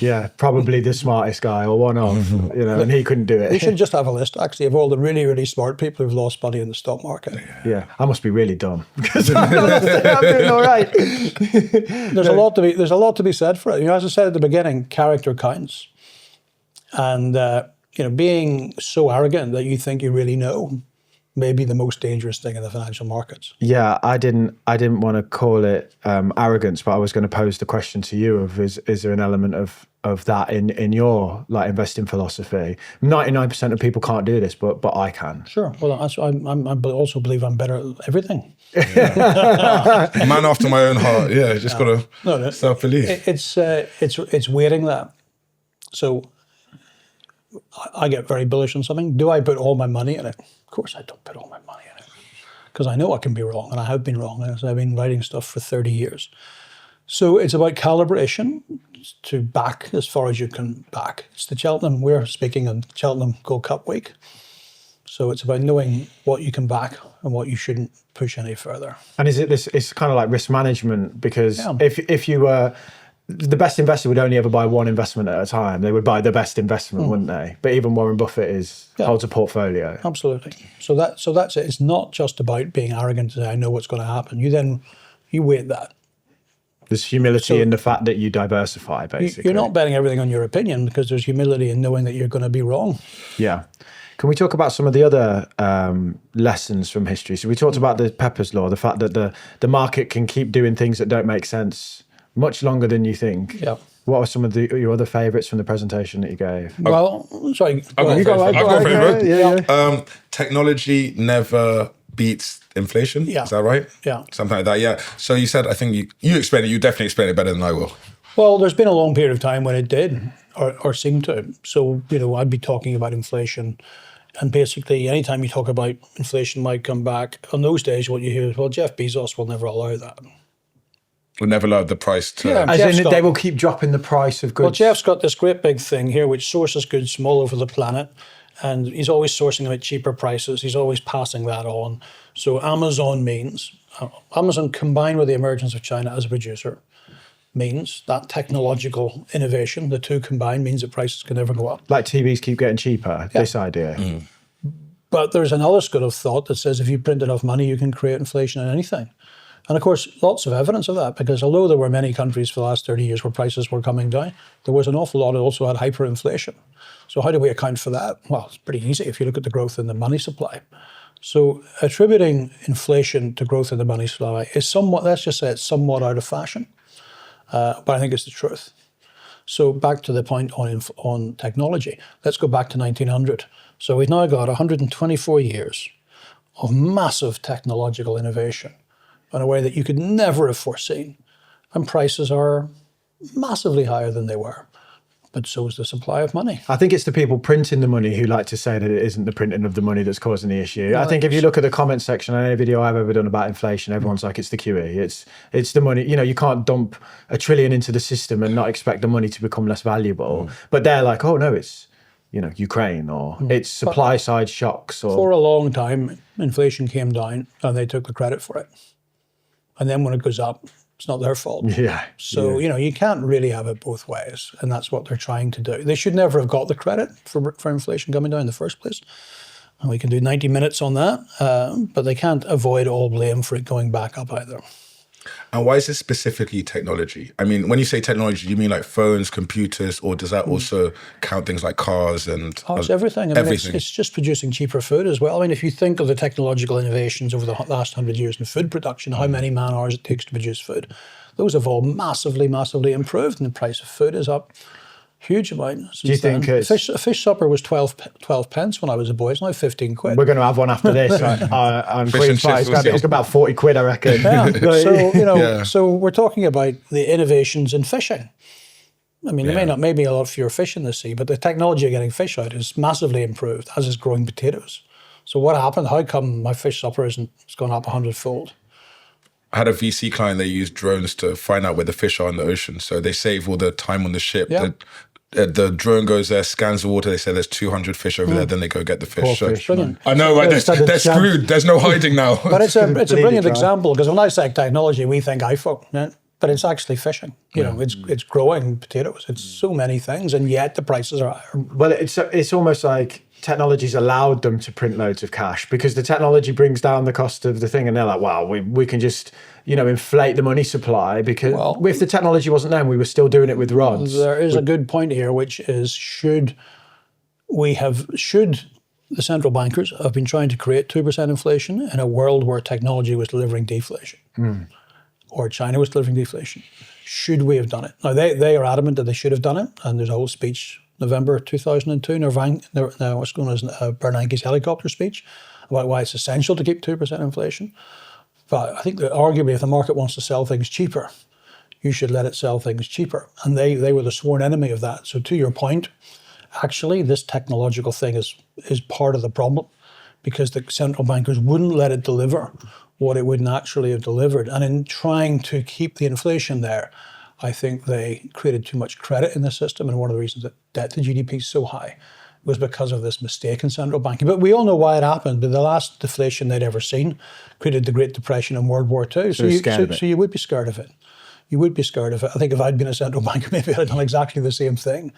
Yeah, probably the smartest guy, or one of, and he couldn't do it. We should just have a list, actually, of all the really, really smart people who've lost money in the stock market. Yeah, I must be really dumb, because I'm doing all right. There's a lot to be said for it. As I said at the beginning, character counts. And, being so arrogant that you think you really know maybe the most dangerous thing in the financial markets. Yeah, I didn't want to call it arrogance, but I was going to pose the question to you of is there an element of that in your like investing philosophy? 99% of people can't do this, but I can. Sure. Well, I also believe I'm better at everything. Man after my own heart. Yeah, just got to self-belief. It's weighting that. So I get very bullish on something. Do I put all my money in it? Of course I don't put all my money in it, because I know I can be wrong, and I have been wrong. As I've been writing stuff for 30 years. So it's about calibration to back as far as you can back. It's the Cheltenham, we're speaking on Cheltenham Gold Cup week. So it's about knowing what you can back and what you shouldn't push any further. And is it this, it's kind of like risk management, because if you were, the best investor would only ever buy one investment at a time. They would buy the best investment, wouldn't they? But even Warren Buffett holds a portfolio. Absolutely. So that's it. It's not just about being arrogant to say, I know what's going to happen. You weight that. There's humility in the fact that you diversify, basically. You're not betting everything on your opinion, because there's humility in knowing that you're going to be wrong. Yeah. Can we talk about some of the other lessons from history? So we talked about the Pepper's Law, the fact that the market can keep doing things that don't make sense much longer than you think. Yeah. What are some of your other favourites from the presentation that you gave? Well, sorry. I've got a favourite. Yeah. Technology never beats inflation. Yeah. Is that right? Yeah. Something like that. Yeah. So you said, I think you explained it. You definitely explained it better than I will. Well, there's been a long period of time when it did, or seemed to. So, I'd be talking about inflation. And basically, anytime you talk about inflation might come back, on those days, what you hear is, well, Jeff Bezos will never allow that. We'll never allow the price to... Yeah. As in, they will keep dropping the price of goods. Well, Jeff's got this great big thing here which sources goods from all over the planet, and he's always sourcing them at cheaper prices. He's always passing that on. So Amazon combined with the emergence of China as a producer means that technological innovation, the two combined, means that prices can never go up. Like TVs keep getting cheaper, this idea. Mm. But there's another school of thought that says if you print enough money, you can create inflation in anything. And of course, lots of evidence of that, because although there were many countries for the last 30 years where prices were coming down, there was an awful lot that also had hyperinflation. So how do we account for that? Well, it's pretty easy if you look at the growth in the money supply. So attributing inflation to growth in the money supply is somewhat, let's just say it's somewhat out of fashion, but I think it's the truth. So back to the point on technology, let's go back to 1900. So we've now got 124 years of massive technological innovation in a way that you could never have foreseen. And prices are massively higher than they were. But so is the supply of money. I think it's the people printing the money who like to say that it isn't the printing of the money that's causing the issue. Well, I think if you look at the comment section on any video I've ever done about inflation, everyone's like, it's the QE. It's the money. You can't dump $1 trillion into the system and not expect the money to become less valuable. But they're like, oh no, it's Ukraine, or it's supply side shocks. Or... For a long time, inflation came down and they took the credit for it. And then when it goes up, it's not their fault. Yeah. So, you can't really have it both ways. And that's what they're trying to do. They should never have got the credit for inflation coming down in the first place. And we can do 90 minutes on that. But they can't avoid all blame for it going back up either. And why is this specifically technology? I mean, when you say technology, do you mean like phones, computers, or does that also count things like cars and... Oh, it's everything. Everything. It's just producing cheaper food as well. I mean, if you think of the technological innovations over the last 100 years in food production, how many man hours it takes to produce food, those have all massively, massively improved, and the price of food is up huge amount. Do you think a fish supper was 12 pence when I was a boy? It's now 15 quid. We're going to have one after this. On Queen's Park. It's about 40 quid, I reckon. Yeah. So we're talking about the innovations in fishing. I mean, there may be a lot fewer fish in the sea, but the technology of getting fish out is massively improved, as is growing potatoes. So what happened? How come my fish supper it's gone up 100-fold? I had a VC client, they used drones to find out where the fish are in the ocean. So they save all the time on the ship. Yeah. The drone goes there, scans the water. They say there's 200 fish over there. Then they go get the fish. Poor fish, brilliant. I know, right? They're screwed. There's no hiding now. But it's a brilliant example, because when I say technology, we think iPhone, but it's actually fishing. It's growing potatoes. It's so many things, and yet the prices are higher. Well, it's almost like technology's allowed them to print loads of cash, because the technology brings down the cost of the thing, and they're like, wow, we can just inflate the money supply, because if the technology wasn't there, we were still doing it with rods. There is a good point here, which is should the central bankers have been trying to create 2% inflation in a world where technology was delivering deflation, or China was delivering deflation. Should we have done it? Now, they are adamant that they should have done it, and there's a whole speech, November 2002, what's known as Bernanke's helicopter speech, about why it's essential to keep 2% inflation. But I think that arguably if the market wants to sell things cheaper, you should let it sell things cheaper. And they were the sworn enemy of that. So to your point, actually this technological thing is part of the problem, because the central bankers wouldn't let it deliver what it would naturally have delivered. And in trying to keep the inflation there, I think they created too much credit in the system. And one of the reasons that debt-to-GDP is so high was because of this mistake in central banking. But we all know why it happened. But the last deflation they'd ever seen created the Great Depression and World War II. So you would be scared of it. You would be scared of it. I think if I'd been a central banker, maybe I'd have done exactly the same thing.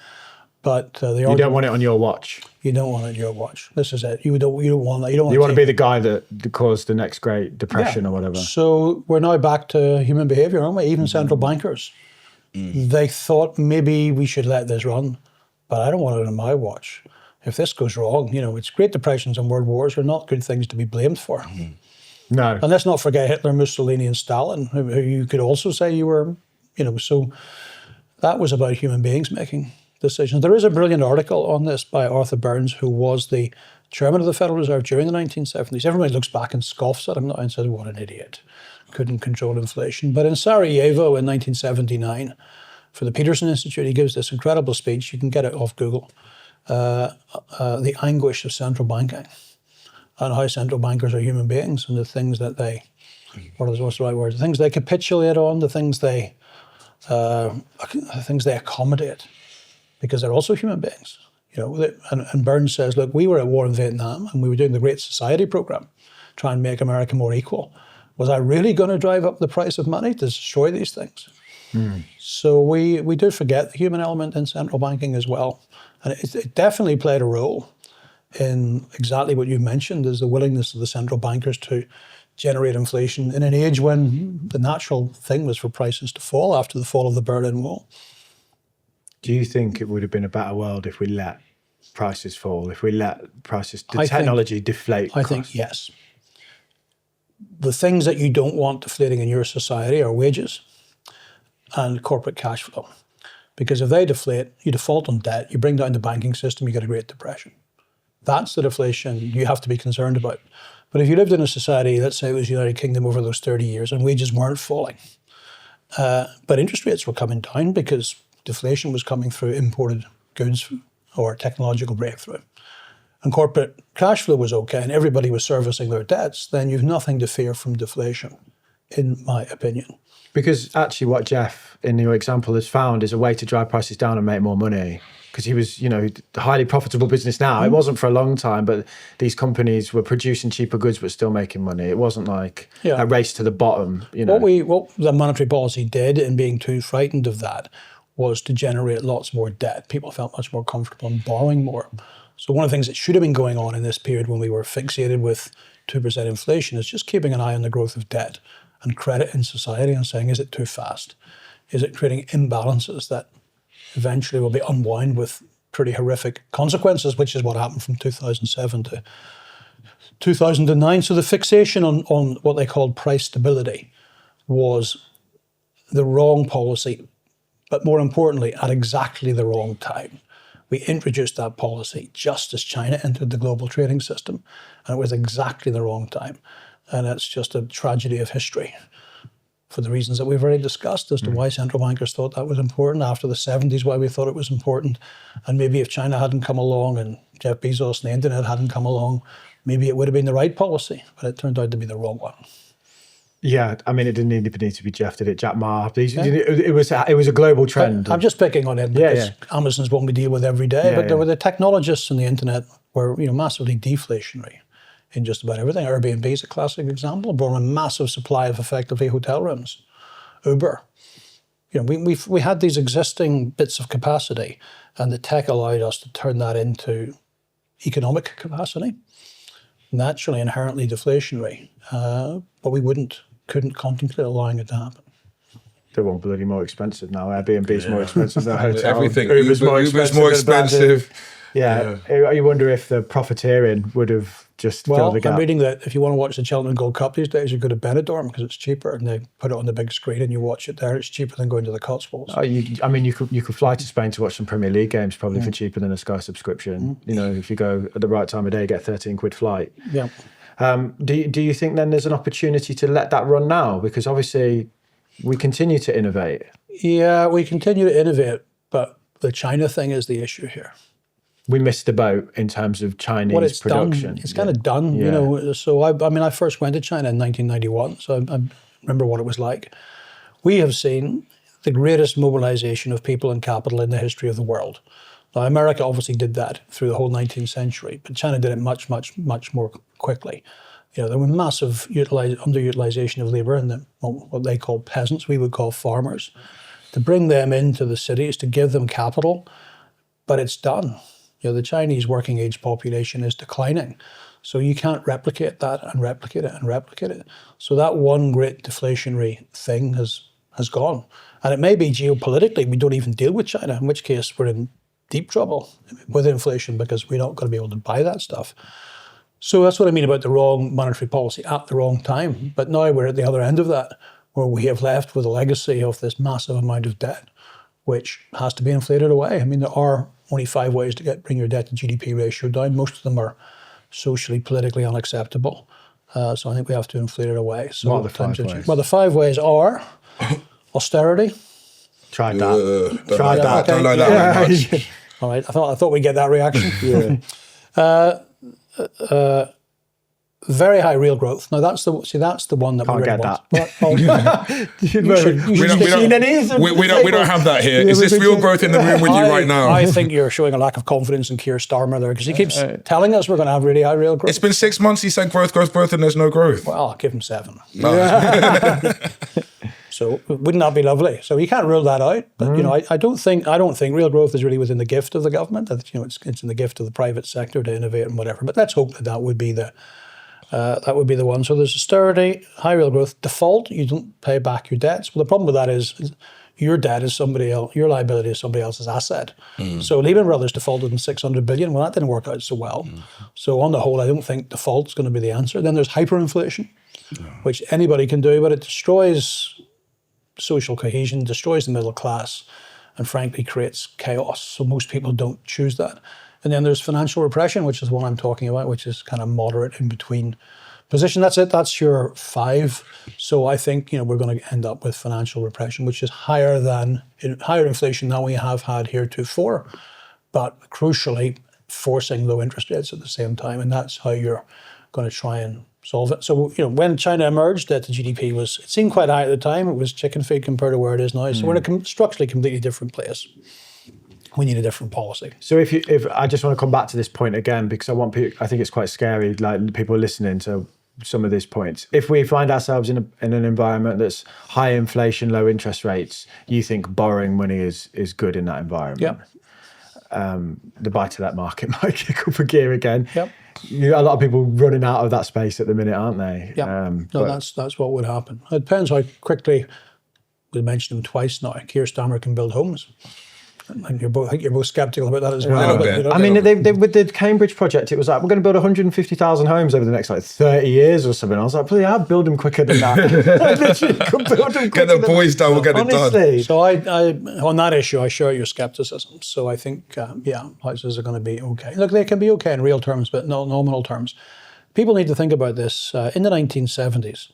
But you don't want it on your watch. You don't want it on your watch. This is it. You don't want that. You want to be the guy that caused the next Great Depression or whatever. So we're now back to human behavior, aren't we? Even central bankers. They thought maybe we should let this run, but I don't want it on my watch. If this goes wrong, it's Great Depressions and World Wars are not good things to be blamed for. No. And let's not forget Hitler, Mussolini and Stalin, who you could also say you were, so that was about human beings making decisions. There is a brilliant article on this by Arthur Burns, who was the chairman of the Federal Reserve during the 1970s. Everybody looks back and scoffs at him now and says, what an idiot. Couldn't control inflation. But in Sarajevo in 1979, for the Peterson Institute, he gives this incredible speech. You can get it off Google. The anguish of central banking and how central bankers are human beings and the things that they, what's the right word? The things they capitulate on, the things they accommodate, because they're also human beings. And Burns says, look, we were at war in Vietnam and we were doing the Great Society program, try and make America more equal. Was I really going to drive up the price of money to destroy these things? So we do forget the human element in central banking as well. And it definitely played a role in exactly what you mentioned, is the willingness of the central bankers to generate inflation in an age when the natural thing was for prices to fall after the fall of the Berlin Wall. Do you think it would have been a better world if we let prices fall, if we let technology deflate costs? I think yes. The things that you don't want deflating in your society are wages and corporate cash flow. Because if they deflate, you default on debt, you bring down the banking system, you get a Great Depression. That's the deflation you have to be concerned about. But if you lived in a society, let's say it was the United Kingdom over those 30 years, and wages weren't falling, but interest rates were coming down because deflation was coming through imported goods or technological breakthrough, and corporate cash flow was okay, and everybody was servicing their debts, then you've nothing to fear from deflation, in my opinion. Because actually what Jeff, in your example, has found is a way to drive prices down and make more money. Because he was, a highly profitable business now. It wasn't for a long time, but these companies were producing cheaper goods but still making money. It wasn't like a race to the bottom. What the monetary policy did, in being too frightened of that, was to generate lots more debt. People felt much more comfortable in borrowing more. So one of the things that should have been going on in this period when we were fixated with 2% inflation is just keeping an eye on the growth of debt and credit in society and saying, is it too fast? Is it creating imbalances that eventually will be unwound with pretty horrific consequences, which is what happened from 2007 to 2009. So the fixation on what they called price stability was the wrong policy, but more importantly, at exactly the wrong time. We introduced that policy just as China entered the global trading system, and it was exactly the wrong time. And it's just a tragedy of history for the reasons that we've already discussed as to why central bankers thought that was important, after the 70s why we thought it was important. And maybe if China hadn't come along and Jeff Bezos and the internet hadn't come along, maybe it would have been the right policy, but it turned out to be the wrong one. Yeah, I mean, it didn't need to be Jeff, did it? Jack Ma. It was a global trend. I'm just picking on it because Amazon's one we deal with every day, but there were the technologists on the internet were massively deflationary in just about everything. Airbnb is a classic example, brought a massive supply of effectively hotel rooms. Uber. We had these existing bits of capacity, and the tech allowed us to turn that into economic capacity, naturally inherently deflationary, but we couldn't contemplate allowing it to happen. They're one bloody more expensive now. Airbnb is more expensive than a hotel. Everything. Uber's more expensive. Yeah. You wonder if the profiteering would have just filled the gap. I'm reading that if you want to watch the Cheltenham Gold Cup these days, you go to Benidorm because it's cheaper, and they put it on the big screen and you watch it there. It's cheaper than going to the Cotswolds. Oh, you could fly to Spain to watch some Premier League games probably for cheaper than a Sky subscription. You know, if you go at the right time of day, get £13 flight. Yeah. Do you think then there's an opportunity to let that run now? Because obviously we continue to innovate. Yeah, we continue to innovate, but the China thing is the issue here. We missed the boat in terms of Chinese production. It's kind of done, you know. So I first went to China in 1991, so I remember what it was like. We have seen the greatest mobilization of people and capital in the history of the world. Now, America obviously did that through the whole 19th century, but China did it much, much, much more quickly. You know, there were massive underutilization of labor and what they call peasants, we would call farmers, to bring them into the cities, to give them capital, but it's done. You know, the Chinese working age population is declining. So you can't replicate that and replicate it and replicate it. So that one great deflationary thing has gone. And it may be geopolitically, we don't even deal with China, in which case we're in deep trouble with inflation because we're not going to be able to buy that stuff. So that's what I mean about the wrong monetary policy at the wrong time. But now we're at the other end of that, where we have left with a legacy of this massive amount of debt, which has to be inflated away. I mean, there are only 5 ways to bring your debt to GDP ratio down. Most of them are socially, politically unacceptable. So I think we have to inflate it away. So what are the 5 ways? Well, the 5 ways are austerity. Tried that. Tried that. Don't like that very much. All right, I thought we'd get that reaction. Very high real growth. Now that's the one that Can't we really get want. We don't have that here. Is this real growth in the room with you right now? I think you're showing a lack of confidence in Keir Starmer there because he keeps telling us we're going to have really high real growth. It's been 6 months. He said growth, and there's no growth. Well, I'll give him 7. No. So wouldn't that be lovely? So you can't rule that out. But you know, I don't think real growth is really within the gift of the government. You know, it's in the gift of the private sector to innovate and whatever. But let's hope that would be the one. So there's austerity, high real growth, default. You don't pay back your debts. Well, the problem with that is your debt is somebody else. Your liability is somebody else's asset. So Lehman Brothers defaulted in 600 billion. Well, that didn't work out so well. So on the whole, I don't think default is going to be the answer. Then there's hyperinflation, which anybody can do, but it destroys social cohesion, destroys the middle class, and frankly creates chaos. So most people don't choose that. And then there's financial repression, which is what I'm talking about, which is kind of moderate in between position. That's it. That's your 5. So I think, you know, we're going to end up with financial repression, which is higher inflation than we have had heretofore, but crucially forcing low interest rates at the same time. And that's how you're going to try and solve it. So, you know, when China emerged, debt to GDP it seemed quite high at the time. It was chicken feed compared to where it is now. So we're in a structurally completely different place. We need a different policy. So if I just want to come back to this point again, because I think it's quite scary, like people listening to some of these points. If we find ourselves in an environment that's high inflation, low interest rates, you think borrowing money is good in that environment? Yep. The buy-to-let market might kick up a gear again. Yep. You got a lot of people running out of that space at the minute, aren't they? Yeah. That's what would happen. It depends how quickly, we mentioned them twice now, Keir Starmer can build homes. And I think you're both sceptical about that as well. But, you know, I mean, they with the Cambridge project, it was like, we're going to build 150,000 homes over the next 30 years or something. I was like, please, I'll build them quicker than that. Literally, could build them get the boys done, we'll get it done. So I on that issue, I share your skepticism. So I think, houses are going to be okay. Look, they can be okay in real terms, but not nominal terms. People need to think about this. In the 1970s,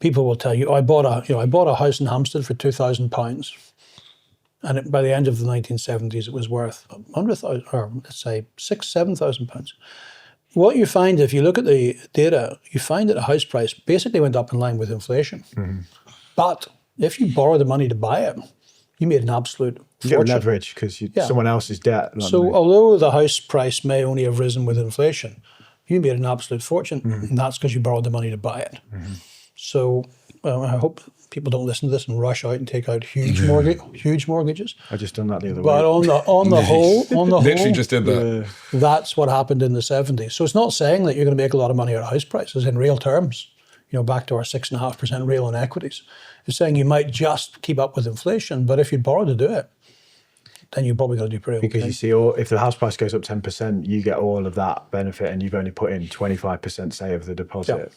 people will tell you, I bought a house in Hampstead for £2,000. And by the end of the 1970s, it was worth 100,000, or let's say £7,000. What you find, if you look at the data, you find that the house price basically went up in line with inflation. But if you borrow the money to buy it, you made an absolute fortune. You get leverage because someone else's debt. So although the house price may only have risen with inflation, you made an absolute fortune, and that's because you borrowed the money to buy it. So I hope people don't listen to this and rush out and take out huge mortgages. I just done that the other way. But on the whole, Literally just did that. That's what happened in the 70s. So it's not saying that you're going to make a lot of money out of house prices in real terms. You know, back to our 6.5% real on equities. It's saying you might just keep up with inflation, but if you borrow to do it, then you're probably going to do pretty Because okay. you see, if the house price goes up 10%, you get all of that benefit, and you've only put in 25%, say, of the deposit.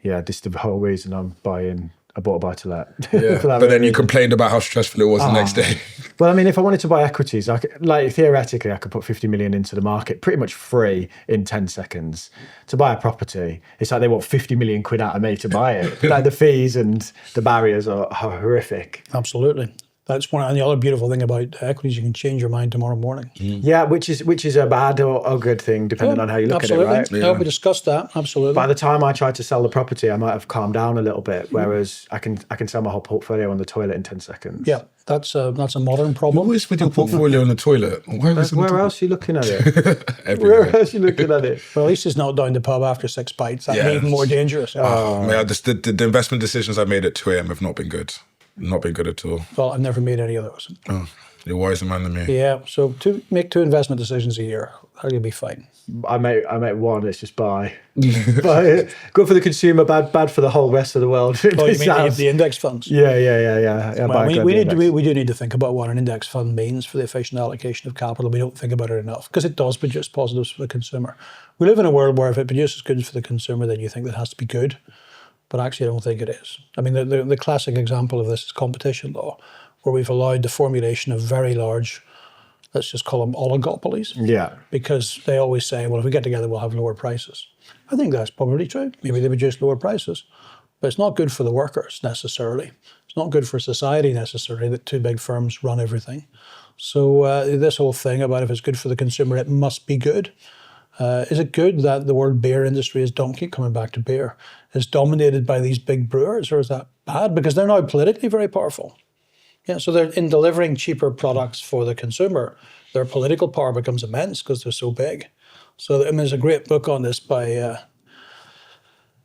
Yeah, this is the whole reason I'm buying. I bought a buy-to-let. Yeah, but then you complained about how stressful it was the next day. Well, I mean, if I wanted to buy equities, theoretically, I could put 50 million into the market pretty much free in 10 seconds. To buy a property, it's like they want 50 million quid out of me to buy it. Like the fees and the barriers are horrific. Absolutely. That's one. And the other beautiful thing about equities, you can change your mind tomorrow morning. Yeah, which is a bad or a good thing, depending on how you look absolutely. at it, right? Yeah, we discussed that. Absolutely. By the time I tried to sell the property, I might have calmed down a little bit, whereas I can sell my whole portfolio on the toilet in 10 seconds. Yeah, that's a modern problem. Always with your portfolio on the toilet. Where else are you looking at it? Where else are you looking at it? Well, at least it's not down the pub after 6 pints. That'd be even more dangerous. Man, the investment decisions I made at 2 a.m. have not been good. Not been good at all. Well, I've never made any of those. Oh, you're a wiser man than me. Yeah, so make 2 investment decisions a year. You'll be fine. I make one. It's just buy. Good for the consumer, bad for the whole rest of the world. Oh, you mean the index funds? Yeah. Well, we do need to think about what an index fund means for the efficient allocation of capital. We don't think about it enough because it does produce positives for the consumer. We live in a world where if it produces goods for the consumer, then you think that has to be good. But actually, I don't think it is. I mean, the classic example of this is competition law, where we've allowed the formulation of very large, let's just call them oligopolies. Yeah. Because they always say, well, if we get together, we'll have lower prices. I think that's probably true. Maybe they produce lower prices. But it's not good for the workers, necessarily. It's not good for society, necessarily, that 2 big firms run everything. So this whole thing about if it's good for the consumer, it must be good. Is it good that the world beer industry is coming back to beer, is dominated by these big brewers, or is that bad? Because they're now politically very powerful. Yeah, so they're in delivering cheaper products for the consumer. Their political power becomes immense because they're so big. So there's a great book on this by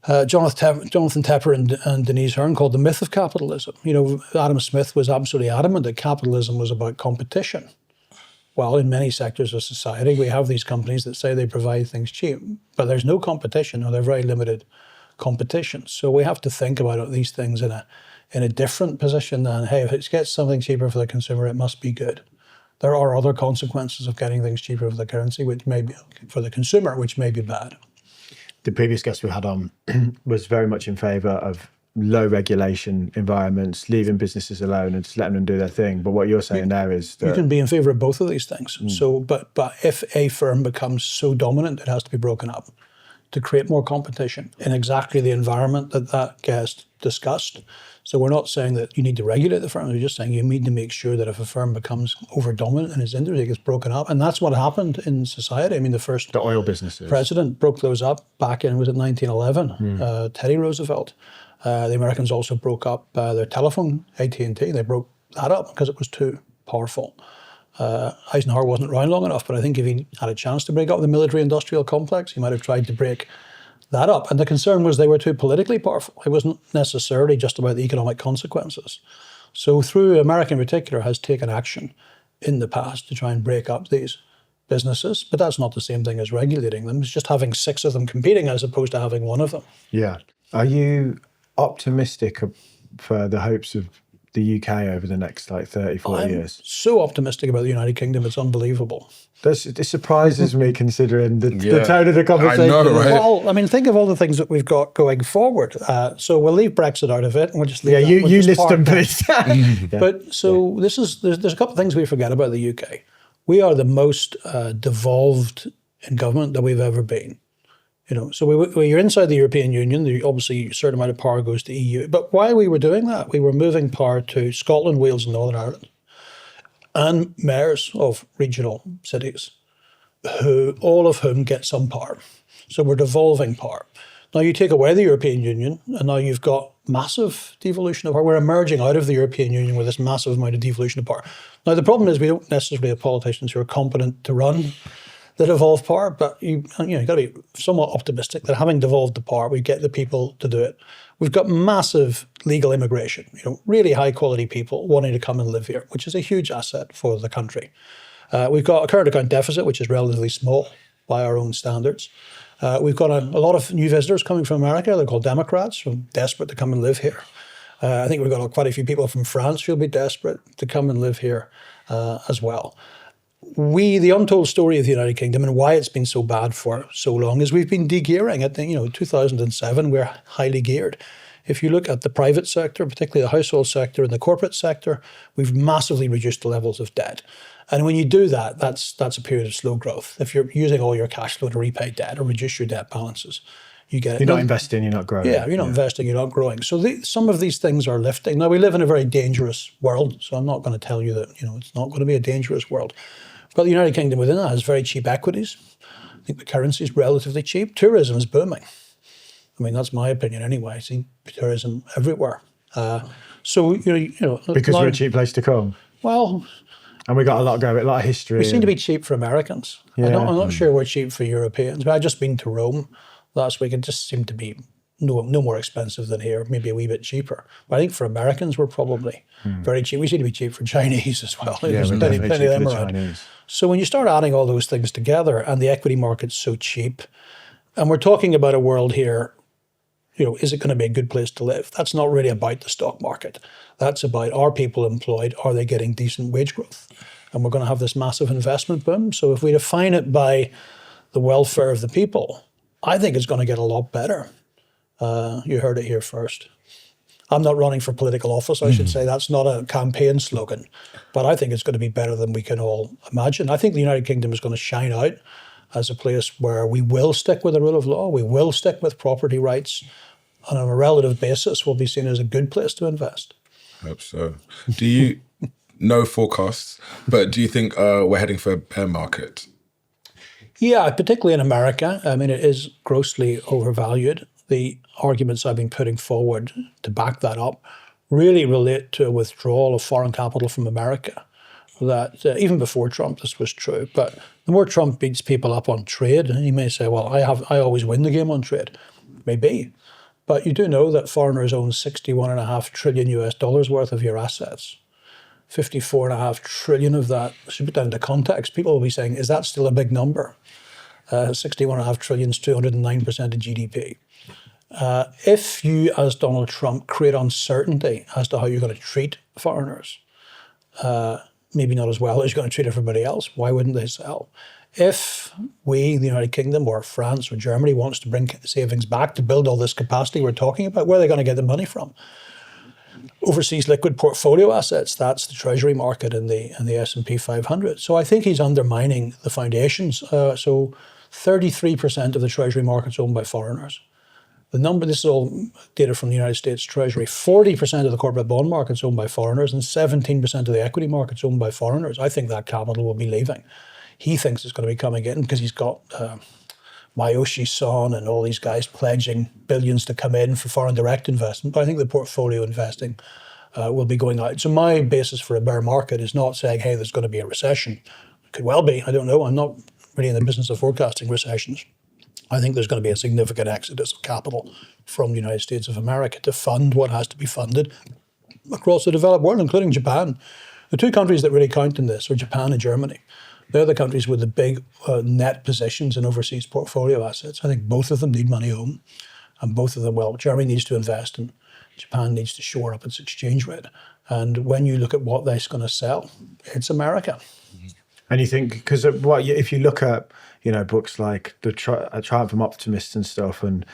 Jonathan Tepper and Denise Hearn called The Myth of Capitalism. You know, Adam Smith was absolutely adamant that capitalism was about competition. Well, in many sectors of society, we have these companies that say they provide things cheap, but there's no competition, or they're very limited competition. So we have to think about these things in a different position than, hey, if it gets something cheaper for the consumer, it must be good. There are other consequences of getting things cheaper for the currency, which may be for the consumer, which may be bad. The previous guest we had on was very much in favour of low regulation environments, leaving businesses alone and just letting them do their thing. But what you're saying there is that you can be in favour of both of these things. So, but if a firm becomes so dominant, it has to be broken up to create more competition in exactly the environment that guest discussed. So we're not saying that you need to regulate the firms. We're just saying you need to make sure that if a firm becomes over dominant in its industry, it gets broken up. And that's what happened in society. I mean, the oil businesses president broke those up back in, was it 1911? Teddy Roosevelt. The Americans also broke up their telephone, AT&T. They broke that up because it was too powerful. Eisenhower wasn't around long enough, but I think if he had a chance to break up the military-industrial complex, he might have tried to break that up. And the concern was they were too politically powerful. It wasn't necessarily just about the economic consequences. So through America in particular has taken action in the past to try and break up these businesses, but that's not the same thing as regulating them. It's just having 6 of them competing as opposed to having 1 of them. Yeah. Are you optimistic for the hopes of the UK over the next 30, 40 years? So optimistic about the United Kingdom, it's unbelievable. It surprises me considering the tone of the conversation. I know, right? Well, I mean, think of all the things that we've got going forward. So we'll leave Brexit out of it, and we'll just leave that. You list them, please. But so there's a couple of things we forget about the UK. We are the most devolved in government that we've ever been. You know, so you're inside the European Union. Obviously, a certain amount of power goes to EU. But while we were doing that, we were moving power to Scotland, Wales, and Northern Ireland, and mayors of regional cities, all of whom get some power. So we're devolving power. Now you take away the European Union, and now you've got massive devolution of power. We're emerging out of the European Union with this massive amount of devolution of power. Now the problem is we don't necessarily have politicians who are competent to run the devolved power, but you've got to be somewhat optimistic that having devolved the power, we get the people to do it. We've got massive legal immigration, really high quality people wanting to come and live here, which is a huge asset for the country. We've got a current account deficit, which is relatively small by our own standards. We've got a lot of new visitors coming from America. They're called Democrats, who are desperate to come and live here. I think we've got quite a few people from France who'll be desperate to come and live here. as well. The untold story of the United Kingdom and why it's been so bad for so long is we've been de-gearing. At 2007, we're highly geared. If you look at the private sector, particularly the household sector and the corporate sector, we've massively reduced the levels of debt. And when you do that, that's a period of slow growth. If you're using all your cash flow to repay debt or reduce your debt balances, you get it. You're not investing, you're not growing. Yeah, you're not investing, you're not growing. So some of these things are lifting. Now, we live in a very dangerous world, so I'm not going to tell you that it's not going to be a dangerous world. But the United Kingdom within that has very cheap equities. I think the currency is relatively cheap. Tourism is booming. I mean, that's my opinion anyway. I see tourism everywhere. Because we're a cheap place to come. Well, and we got a lot of history. We seem to be cheap for Americans. Yeah. I'm not sure we're cheap for Europeans. But I've just been to Rome last week. It just seemed to be no more expensive than here, maybe a wee bit cheaper. But I think for Americans, we're probably very cheap. We seem to be cheap for Chinese as well. Yeah, There's we're plenty definitely of cheap them for the around. Chinese. So when you start adding all those things together and the equity market's so cheap, and we're talking about a world here, is it going to be a good place to live? That's not really about the stock market. That's about, are people employed? Are they getting decent wage growth? And we're going to have this massive investment boom. So if we define it by the welfare of the people, I think it's going to get a lot better. You heard it here first. I'm not running for political office, I should say. That's not a campaign slogan. But I think it's going to be better than we can all imagine. I think the United Kingdom is going to shine out as a place where we will stick with the rule of law, we will stick with property rights, and on a relative basis will be seen as a good place to invest. I hope so. Do you, no forecasts, but do you think we're heading for a bear market? Yeah, particularly in America. I mean, it is grossly overvalued. The arguments I've been putting forward to back that up really relate to a withdrawal of foreign capital from America. That even before Trump, this was true. But the more Trump beats people up on trade, and he may say, well, I always win the game on trade. Maybe. But you do know that foreigners own $61.5 trillion worth of your assets. 54.5 trillion of that, should put that into context. People will be saying, is that still a big number? 61.5 trillion is 209% of GDP. If you, as Donald Trump, create uncertainty as to how you're going to treat foreigners, maybe not as well as you're going to treat everybody else, why wouldn't they sell? If we, the United Kingdom or France or Germany, wants to bring savings back to build all this capacity we're talking about, where are they going to get the money from? Overseas liquid portfolio assets, that's the treasury market and the S&P 500. So I think he's undermining the foundations. So 33% of the treasury market's owned by foreigners. The number, this is all data from the United States Treasury, 40% of the corporate bond market's owned by foreigners and 17% of the equity market's owned by foreigners. I think that capital will be leaving. He thinks it's going to be coming in because he's got Mayoshi Son and all these guys pledging billions to come in for foreign direct investment. But I think the portfolio investing will be going out. So my basis for a bear market is not saying, hey, there's going to be a recession. It could well be. I don't know. I'm not really in the business of forecasting recessions. I think there's going to be a significant exodus of capital from the United States of America to fund what has to be funded across the developed world, including Japan. The two countries that really count in this are Japan and Germany. They're the countries with the big net positions in overseas portfolio assets. I think both of them need money home. And both of them, well, Germany needs to invest and Japan needs to shore up its exchange rate. And when you look at what they're going to sell, it's America. And you think, because if you look at, books like The Triumph of Optimists and stuff, and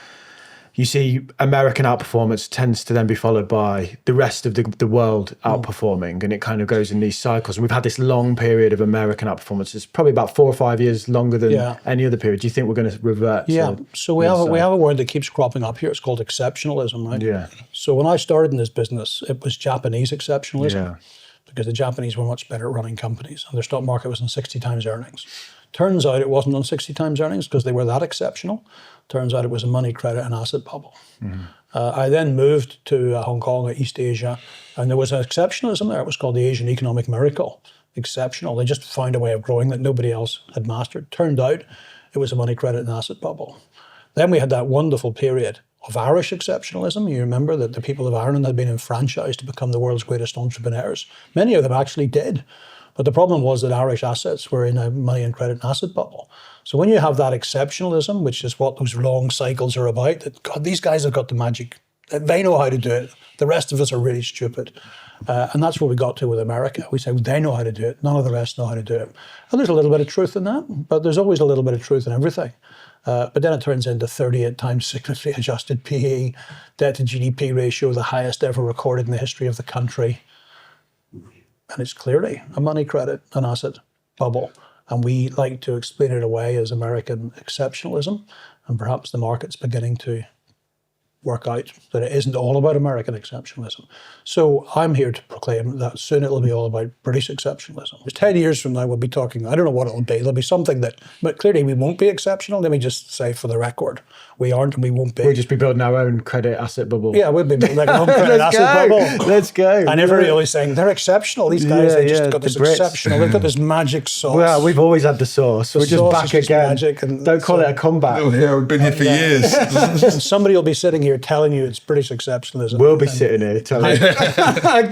you see American outperformance tends to then be followed by the rest of the world outperforming, and it kind of goes in these cycles. And we've had this long period of American outperformance. It's probably about 4 or 5 years longer than any other period. Do you think we're going to revert? Yeah. So we have a word that keeps cropping up here. It's called exceptionalism, right? Yeah. So when I started in this business, it was Japanese exceptionalism. Yeah. Because the Japanese were much better at running companies and their stock market was on 60 times earnings. Turns out it wasn't on 60 times earnings because they were that exceptional. Turns out it was a money, credit and asset bubble. Mm-hmm. I then moved to Hong Kong, East Asia, and there was an exceptionalism there. It was called the Asian Economic Miracle. Exceptional. They just found a way of growing that nobody else had mastered. Turned out it was a money, credit and asset bubble. Then we had that wonderful period of Irish exceptionalism. You remember that the people of Ireland had been enfranchised to become the world's greatest entrepreneurs. Many of them actually did. But the problem was that Irish assets were in a money and credit and asset bubble. So when you have that exceptionalism, which is what those long cycles are about, that God, these guys have got the magic They know how to do it. The rest of us are really stupid. And that's what we got to with America. We say, they know how to do it. None of the rest know how to do it. And there's a little bit of truth in that, but there's always a little bit of truth in everything. But then it turns into 38 times cyclically adjusted PE, debt to GDP ratio, the highest ever recorded in the history of the country. And it's clearly a money credit, an asset bubble. And we like to explain it away as American exceptionalism. And perhaps the market's beginning to work out that it isn't all about American exceptionalism. So I'm here to proclaim that soon it'll be all about British exceptionalism. 10 years from now, we'll be talking, I don't know what it'll be. There'll be something that, but clearly we won't be exceptional. Let me just say for the record, we aren't and we won't be. We'll just be building our own credit asset bubble. Yeah, we'll be building our own credit asset bubble. Let's go. And everybody always saying, they're exceptional. These guys, they just got this exceptional, they've got this magic sauce. Well, we've always had the sauce. We're just back again. Magic and don't call it a comeback. Oh, yeah, we've been here for years. And somebody will be sitting here telling you it's British exceptionalism. We'll be sitting here telling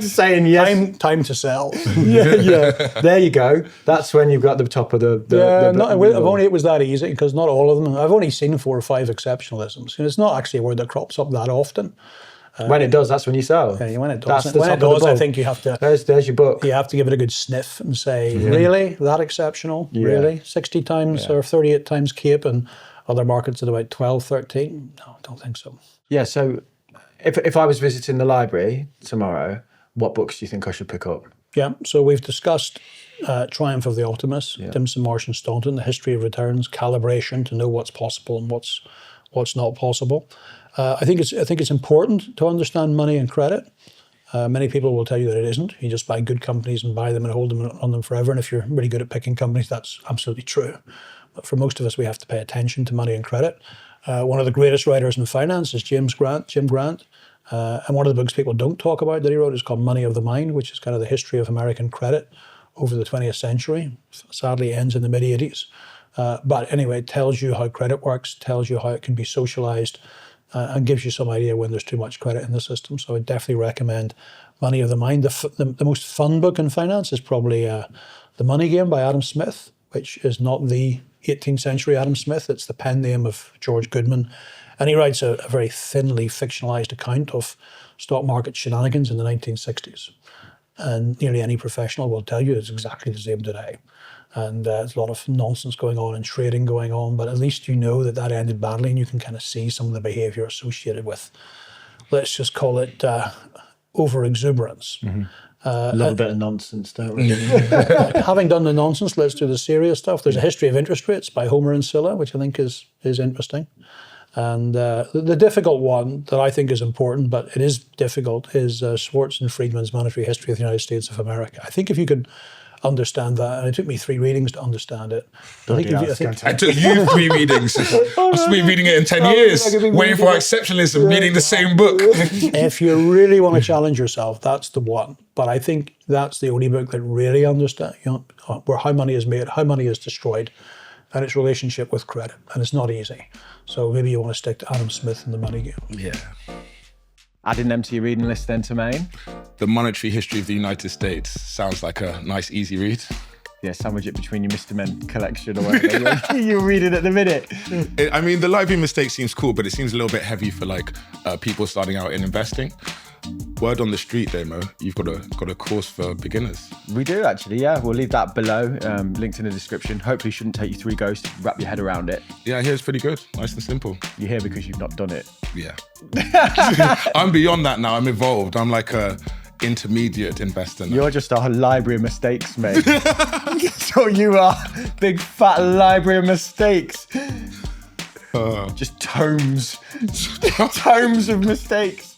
saying yes. Time to sell. yeah. There you go. That's when you've got the top of the it was that easy because not all of them. I've only seen 4 or 5 exceptionalisms. And it's not actually a word that crops up that often. When it does, that's when you sell. Yeah, when it That's does, the when top it of the does, bowl. I think you have to. There's your book. You have to give it a good sniff and say, really, that exceptional? Yeah. Really, 60 times or 38 times Cape and other markets at about 12, 13? No, I don't think so. Yeah. So, if I was visiting the library tomorrow, what books do you think I should pick up? Yeah, so we've discussed Triumph of the Optimist, Dimson, Marsh and Staunton, the history of returns, calibration to know what's possible and what's not possible. I think it's important to understand money and credit. Many people will tell you that it isn't. You just buy good companies and buy them and hold them on them forever. And if you're really good at picking companies, that's absolutely true. But for most of us, we have to pay attention to money and credit. One of the greatest writers in finance is Jim Grant. And one of the books people don't talk about that he wrote is called Money of the Mind, which is kind of the history of American credit over the 20th century. Sadly, ends in the mid-'80s. But anyway, it tells you how credit works, tells you how it can be socialized, and gives you some idea when there's too much credit in the system. So I definitely recommend Money of the Mind. The most fun book in finance is probably The Money Game by Adam Smith, which is not the 18th century Adam Smith. It's the pen name of George Goodman. And he writes a very thinly fictionalized account of stock market shenanigans in the 1960s. And nearly any professional will tell you it's exactly the same today. And there's a lot of nonsense going on and trading going on, but at least you know that ended badly and you can kind of see some of the behavior associated with, let's just call it over-exuberance. Mm-hmm. A little bit of nonsense, don't we? Having done the nonsense, let's do the serious stuff. There's a history of interest rates by Homer and Scylla, which I think is interesting. And the difficult one that I think is important, but it is difficult, is Schwartz and Friedman's Monetary History of the United States of America. I think if you can understand that, and it took me 3 readings to understand it. I took you 3 readings. I must be reading it in 10 years, waiting for exceptionalism, reading the same book. If you really want to challenge yourself, that's the one. But I think that's the only book that really understands where how money is made, how money is destroyed, and its relationship with credit. And it's not easy. So maybe you want to stick to Adam Smith and The Money Game. Yeah. Adding them to your reading list then, Tremaine? The Monetary History of the United States sounds like a nice, easy read. Yeah, sandwich it between your Mr. Men collection or whatever you're reading at the minute. I mean, the library mistake seems cool, but it seems a little bit heavy for like people starting out in investing. Word on the street, Mo, you've got a course for beginners. We do actually, yeah. We'll leave that below, linked in the description. Hopefully shouldn't take you 3 goes to wrap your head around it. Yeah, I hear it's pretty good. Nice and simple. You're here because you've not done it. Yeah. I'm beyond that now. I'm evolved. I'm like a intermediate investor now. You're just a library of mistakes, mate. That's what you are. Big fat library of mistakes. Just tomes. Tomes of mistakes.